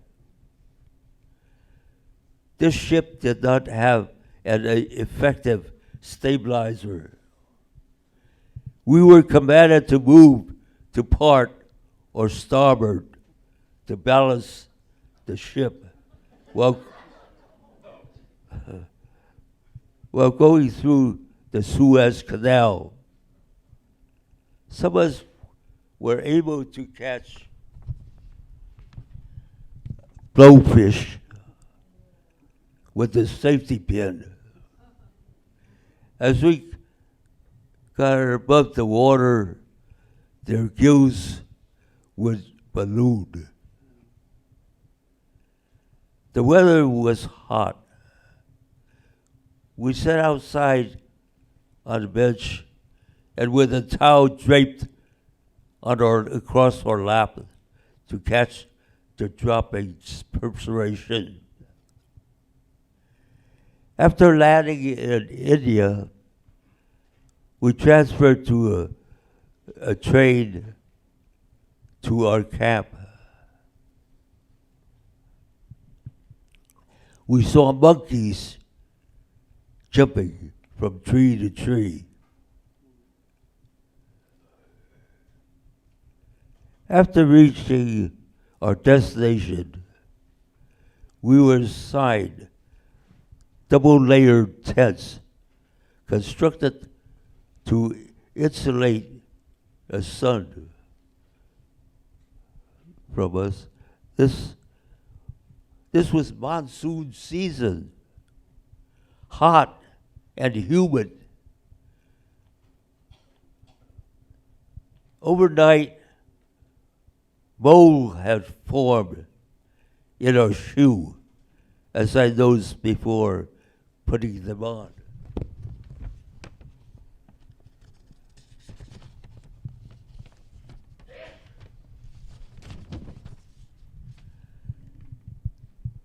This ship did not have an effective stabilizer. We were commanded to move to port or starboard to balance the ship while going through the Suez Canal. Some of us were able to catch blowfish with the safety pin. As we got above the water, their gills would balloon. The weather was hot. We sat outside on the bench and with a towel draped across our lap to catch the dropping perspiration. After landing in India, we transferred to a train to our camp. We saw monkeys jumping from tree to tree. After reaching our destination, we were assigned double-layered tents constructed to insulate the sun from us. This was monsoon season, hot and humid. Overnight, mold had formed in our shoe, as I noticed before putting them on.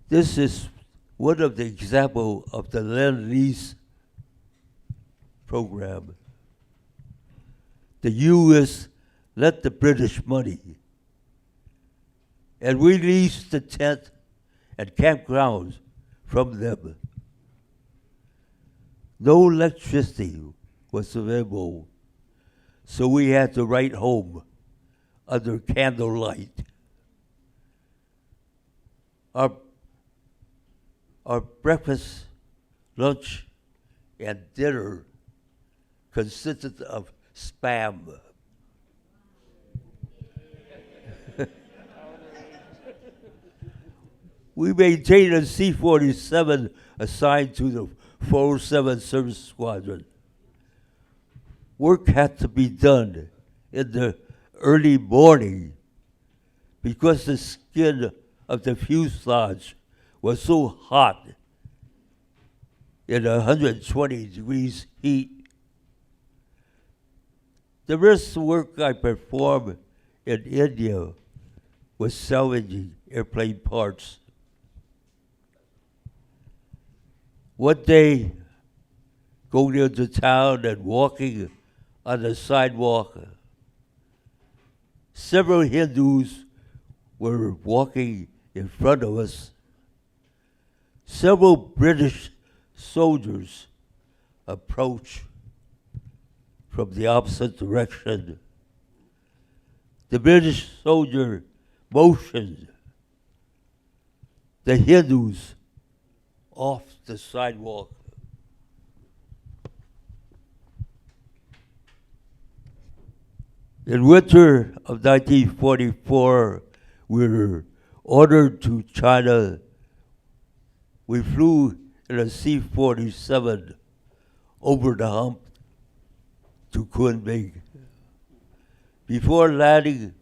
This is one of the examples of the Lend-Lease program. The U.S. lent the British money, and we leased the tent and campgrounds from them. No electricity was available, so we had to write home under candlelight. Our, our breakfast, lunch, and dinner consisted of spam. We maintained a C-47 assigned to the 407 Service Squadron. Work had to be done in the early morning because the skin of the fuselage was so hot in 120 degrees heat. The rest of the work I performed in India was salvaging airplane parts. One day, going into town and walking on the sidewalk, several Hindus were walking in front of us. Several British soldiers approached from the opposite direction. The British soldier motioned the Hindus off the sidewalk. In winter of 1944, we were ordered to China. We flew in a C-47 over the hump to Kunming. Before landing,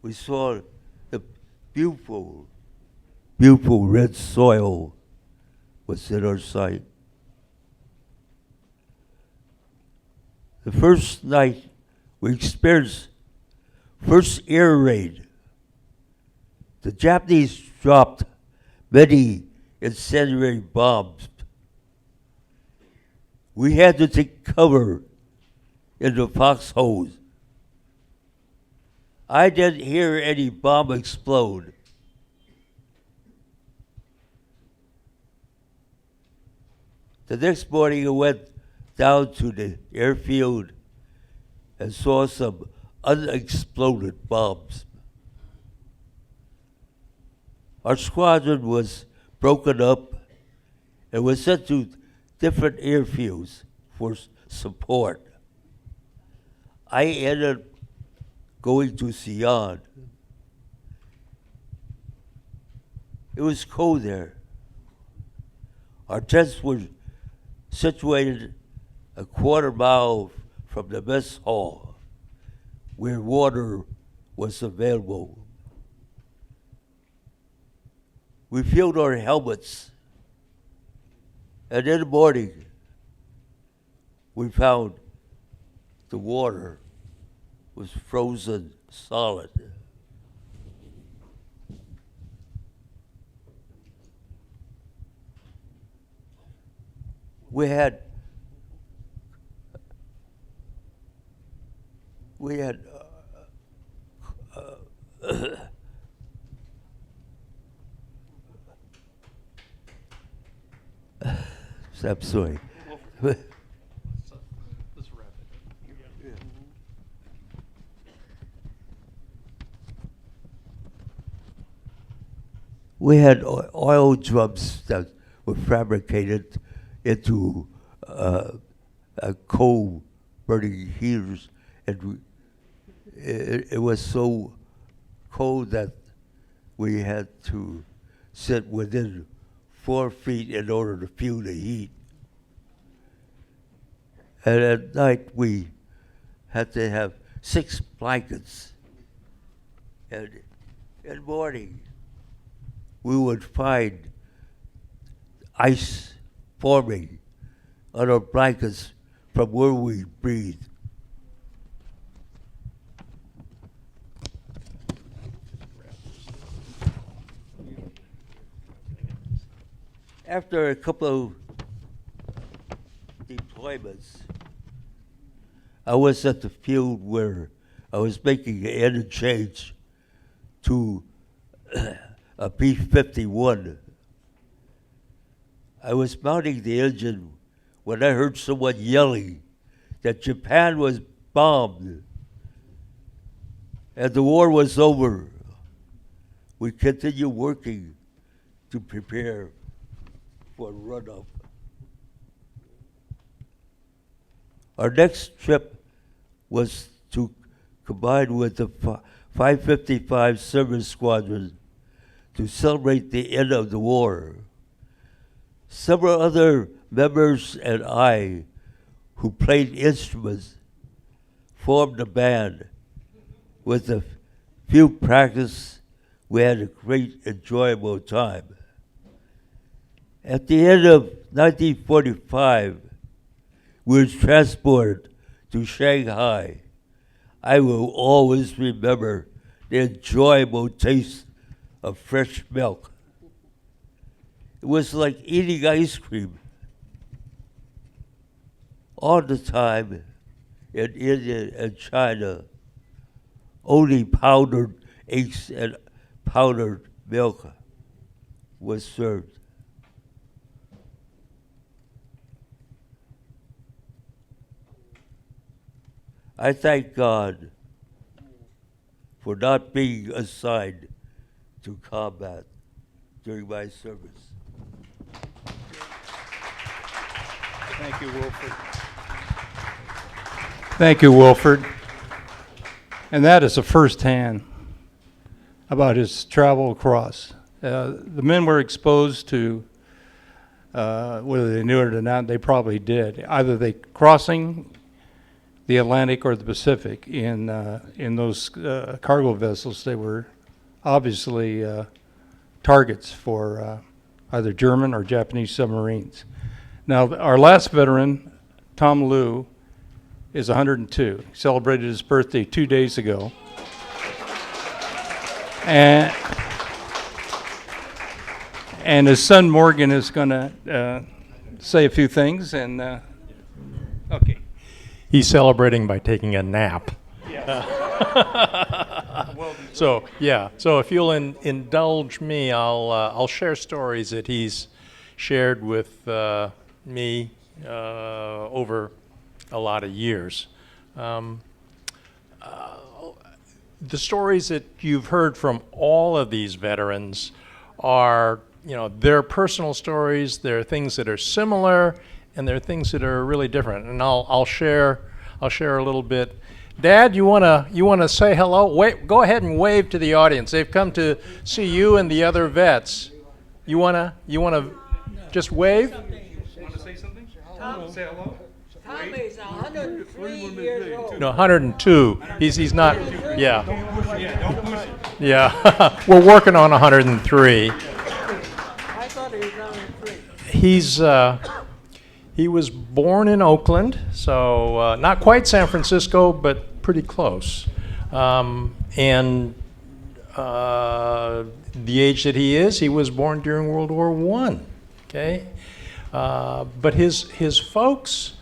we saw the beautiful red soil was in our sight. The first night we experienced first air raid. The Japanese dropped many incendiary bombs. We had to take cover in the foxholes. I didn't hear any bomb explode. The next morning I went down to the airfield and saw some unexploded bombs. Our squadron was broken up and was sent to different airfields for support. I ended up going to Sion. It was cold there. Our tents were situated a quarter mile from the mess hall where water was available. We filled our helmets, and in the morning, we found the water was frozen solid. We had I'm sorry. We had oil drums that were fabricated into coal burning heaters, and it was so cold that we had to sit within 4 feet in order to feel the heat. And at night we had to have 6 blankets. And in the morning we would find ice forming on our blankets from where we breathed. After a couple of deployments, I was at the field where I was making an interchange to a P-51. I was mounting the engine when I heard someone yelling that Japan was bombed and the war was over. we continue working to prepare for a runoff. Our next trip was to combine with the 555 Service Squadron to celebrate the end of the war. Several other members and I, who played instruments, formed a band. With a few practice, we had a great, enjoyable time. At the end of 1945, we were transported to Shanghai. I will always remember the enjoyable taste of fresh milk. It was like eating ice cream. All the time in India and China, only powdered eggs and powdered milk was served. I thank God for not being assigned to combat during my service. Thank you, Wilfred. Thank you, Wilfred. And that is a firsthand about his travel across. The men were exposed to, whether they knew it or not, they probably did. Either they crossing the Atlantic or the Pacific in those cargo vessels. They were obviously targets for either German or Japanese submarines. Now, our last veteran, Tom Liu, is 102. He celebrated his birthday 2 days ago. And his son Morgan is going to say a few things. And okay. He's celebrating by taking a nap. Yeah. So if you'll indulge me, I'll share stories that he's shared with me over a lot of years. The stories that you've heard from all of these veterans are, their personal stories. There are things that are similar, and there are things that are really different. And I'll share a little bit. Dad, you wanna say hello? Go ahead and wave to the audience. They've come to see you and the other vets. You wanna just wave? You want to say something? Say hello. Tom is 103 years old. No, 102. He's not. Yeah. Don't push it. Yeah. We're working on 103. I thought he was 103. He was born in Oakland, so not quite San Francisco, but pretty close. And the age that he was born during World War I. Okay, but his folks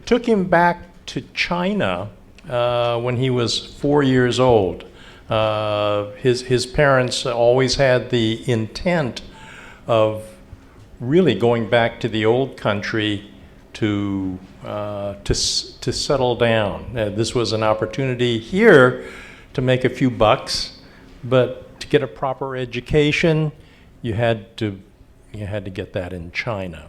took him back to China when he was 4 years old. His parents always had the intent of really going back to the old country to settle down. This was an opportunity here to make a few bucks, but to get a proper education, you had to get that in China.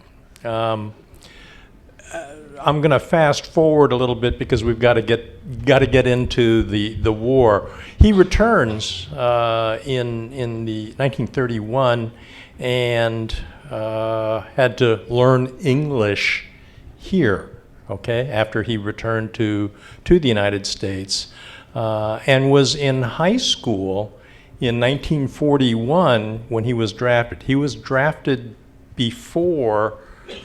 I'm going to fast forward a little bit because we've got to get into the war. He returns in the 1931 and had to learn English here, okay, after he returned to the United States, and was in high school in 1941 when he was drafted. He was drafted before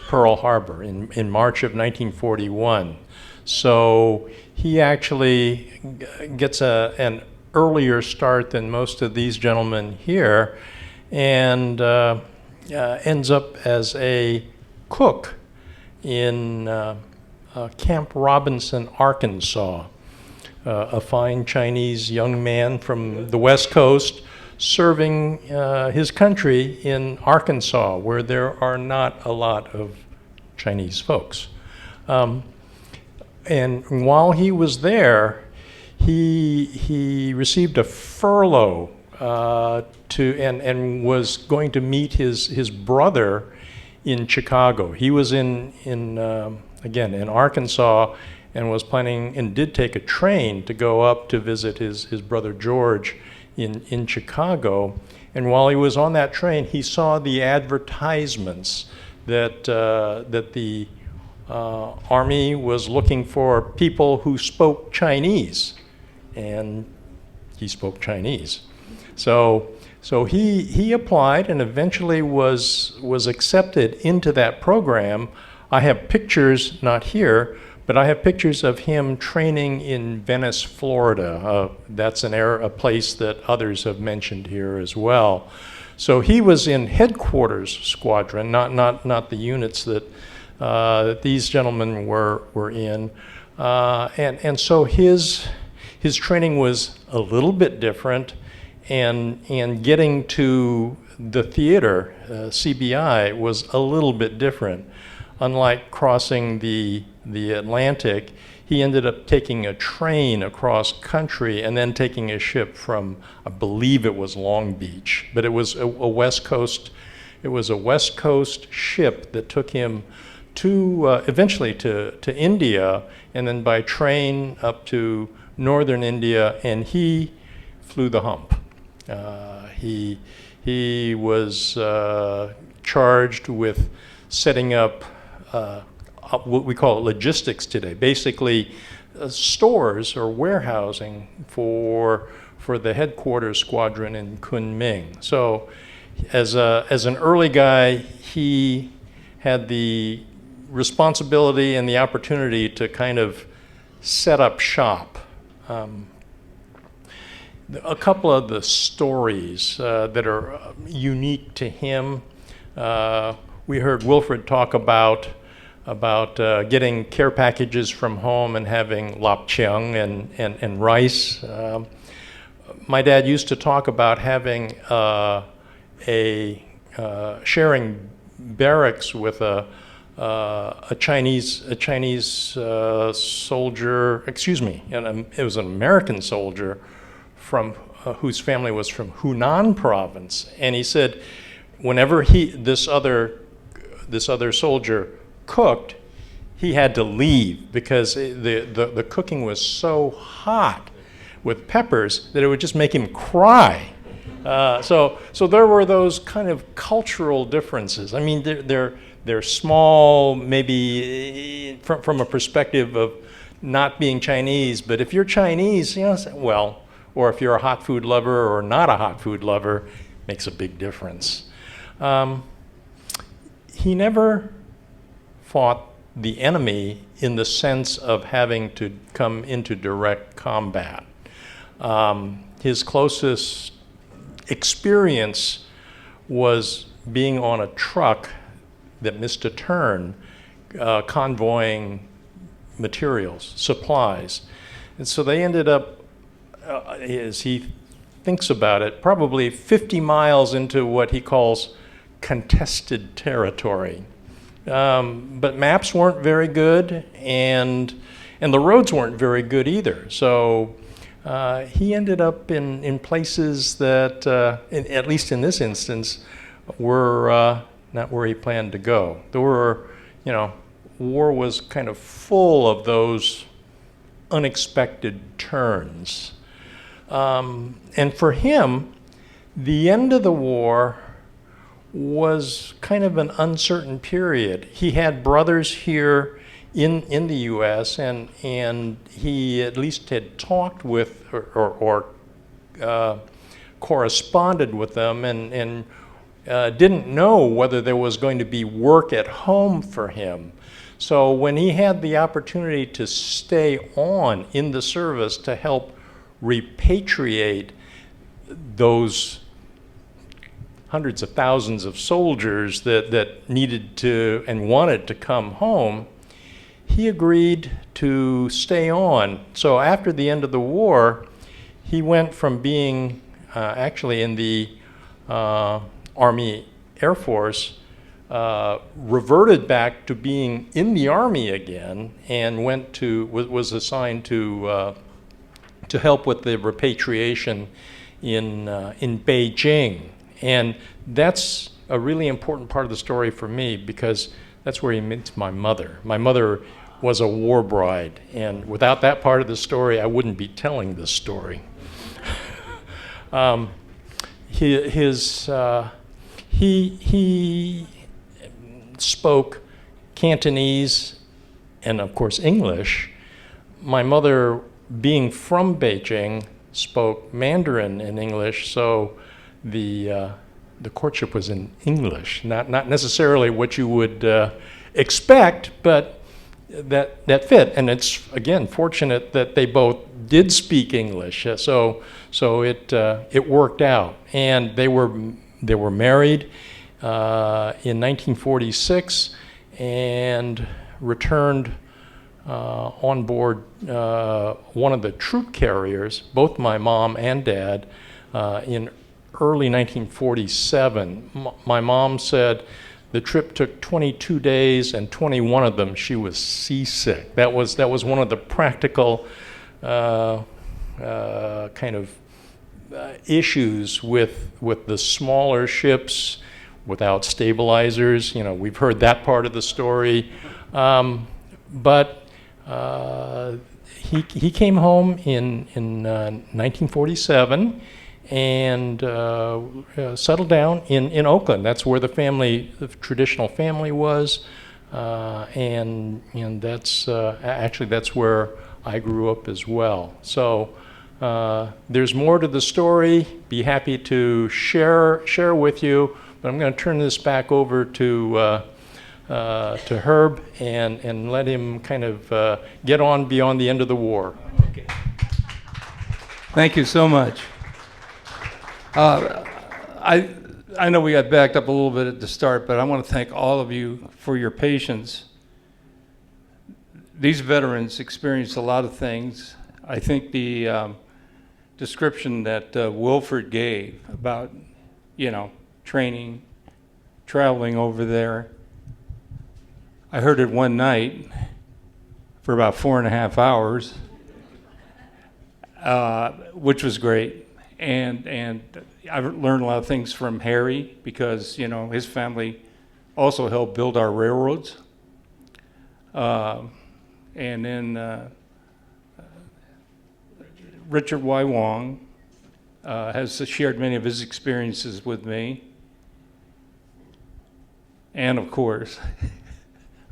Pearl Harbor in March of 1941. So he actually gets an earlier start than most of these gentlemen here, and ends up as a cook in Camp Robinson, Arkansas. A fine Chinese young man from the West Coast serving his country in Arkansas, where there are not a lot of Chinese folks. And while he was there, he received a furlough and was going to meet his brother in Chicago. He was again in Arkansas, and was planning and did take a train to go up to visit his brother George in Chicago. And while he was on that train, he saw the advertisements that the Army was looking for people who spoke Chinese, and he spoke Chinese. So he applied and eventually was accepted into that program. I have pictures, not here, but I have pictures of him training in Venice, Florida. That's a place that others have mentioned here as well. So he was in headquarters squadron, not the units that these gentlemen were in, and so his training was a little bit different, and getting to the theater, CBI, was a little bit different. Unlike crossing the Atlantic, he ended up taking a train across country and then taking a ship from, I believe it was Long Beach, but it was a West Coast. It was a West Coast ship that took him to eventually to India, and then by train up to northern India, and he flew the hump. He was charged with setting up what we call logistics today, basically stores or warehousing for the headquarters squadron in Kunming. So as an early guy, he had the responsibility and the opportunity to kind of set up shop. A couple of the stories that are unique to him. We heard Wilfred talk about getting care packages from home and having lapcheung and rice. My dad used to talk about having sharing barracks with a Chinese soldier. Excuse me, it was an American soldier from whose family was from Hunan province, and he said whenever this other soldier cooked, he had to leave because the cooking was so hot with peppers that it would just make him cry. So there were those kind of cultural differences. I mean, they're small, maybe from a perspective of not being Chinese, but if you're Chinese, well, or if you're a hot food lover or not a hot food lover, makes a big difference. He never fought the enemy in the sense of having to come into direct combat. His closest experience was being on a truck that missed a turn, convoying materials, supplies. And so they ended up, as he thinks about it, probably 50 miles into what he calls contested territory. But maps weren't very good, and the roads weren't very good either. So he ended up in places that, at least in this instance, were not where he planned to go. There were, war was kind of full of those unexpected turns. And for him, the end of the war was kind of an uncertain period. He had brothers here in the U.S., and he at least had talked with or corresponded with them, and didn't know whether there was going to be work at home for him. So when he had the opportunity to stay on in the service to help repatriate those hundreds of thousands of soldiers that needed to and wanted to come home, he agreed to stay on. So after the end of the war, he went from being actually in the Army Air Force, reverted back to being in the Army again, and was assigned to help with the repatriation in Beijing. And that's a really important part of the story for me because that's where he meets my mother. My mother was a war bride, and without that part of the story, I wouldn't be telling this story. He spoke Cantonese and, of course, English. My mother, being from Beijing, spoke Mandarin and English, so the courtship was in English, not necessarily what you would expect, but that fit. And it's, again, fortunate that they both did speak English, so it worked out. And they were married in 1946 and returned on board one of the troop carriers, both my mom and dad, in early 1947. My mom said the trip took 22 days, and 21 of them she was seasick. That was one of the practical kind of issues with the smaller ships without stabilizers. You know, we've heard that part of the story, but he came home in 1947 and settled down in Oakland. That's where the traditional family was, and that's actually that's where I grew up as well. So there's more to the story. Be happy to share with you, but I'm going to turn this back over to Herb and let him kind of get on beyond the end of the war. Okay. Thank you so much. I know we got backed up a little bit at the start, but I want to thank all of you for your patience. These veterans experienced a lot of things. I think the description that Wilfred gave about, training, traveling over there, I heard it one night for about 4.5 hours, which was great. And I've learned a lot of things from Harry because, his family also helped build our railroads. And then Richard Y. Wong has shared many of his experiences with me. And of course,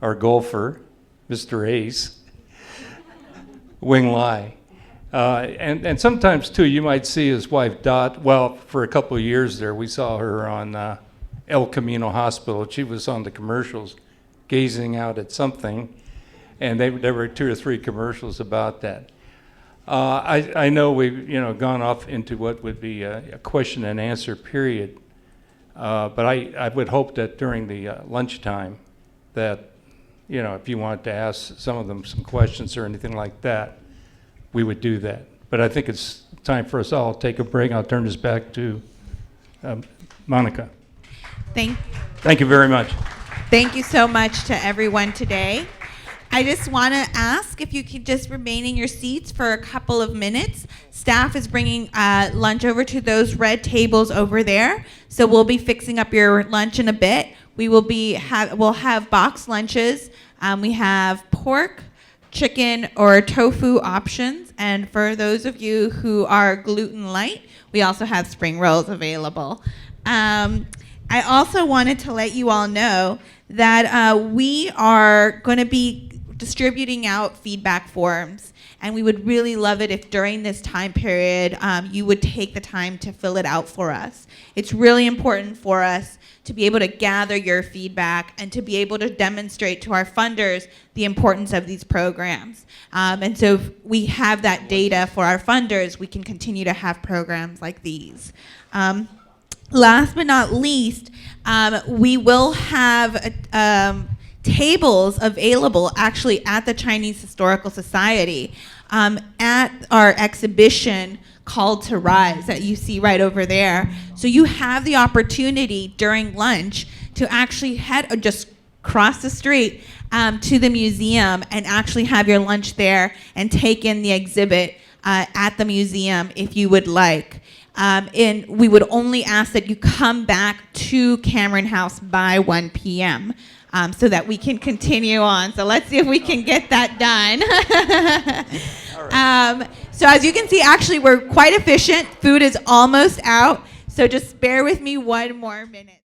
our golfer, Mr. Ace, Wing Lai. And sometimes, too, you might see his wife, Dot. Well, for a couple of years there, we saw her on El Camino Hospital. She was on the commercials gazing out at something, and there were 2 or 3 commercials about that. I know we've gone off into what would be a question and answer period, but I would hope that during the lunchtime that, if you wanted to ask some of them some questions or anything like that, we would do that. But I think it's time for us all to take a break. I'll turn this back to Monica. Thank you very much. Thank you so much to everyone today. I just want to ask if you could just remain in your seats for a couple of minutes. Staff is bringing lunch over to those red tables over there, so we'll be fixing up your lunch in a bit. We'll have boxed lunches. We have pork, chicken, or tofu options, and for those of you who are gluten light, we also have spring rolls available. I also wanted to let you all know that we are going to be distributing out feedback forms, and we would really love it if during this time period you would take the time to fill it out for us. It's really important for us to be able to gather your feedback and to be able to demonstrate to our funders the importance of these programs. And so if we have that data for our funders, we can continue to have programs like these. Last but not least, we will have tables available actually at the Chinese Historical Society at our exhibition Called to Rise that you see right over there. So you have the opportunity during lunch to actually just cross the street to the museum and actually have your lunch there and take in the exhibit at the museum if you would like. And we would only ask that you come back to Cameron House by 1 p.m. So that we can continue on. So let's see if we can get that done. So as you can see, actually, we're quite efficient. Food is almost out. So just bear with me one more minute.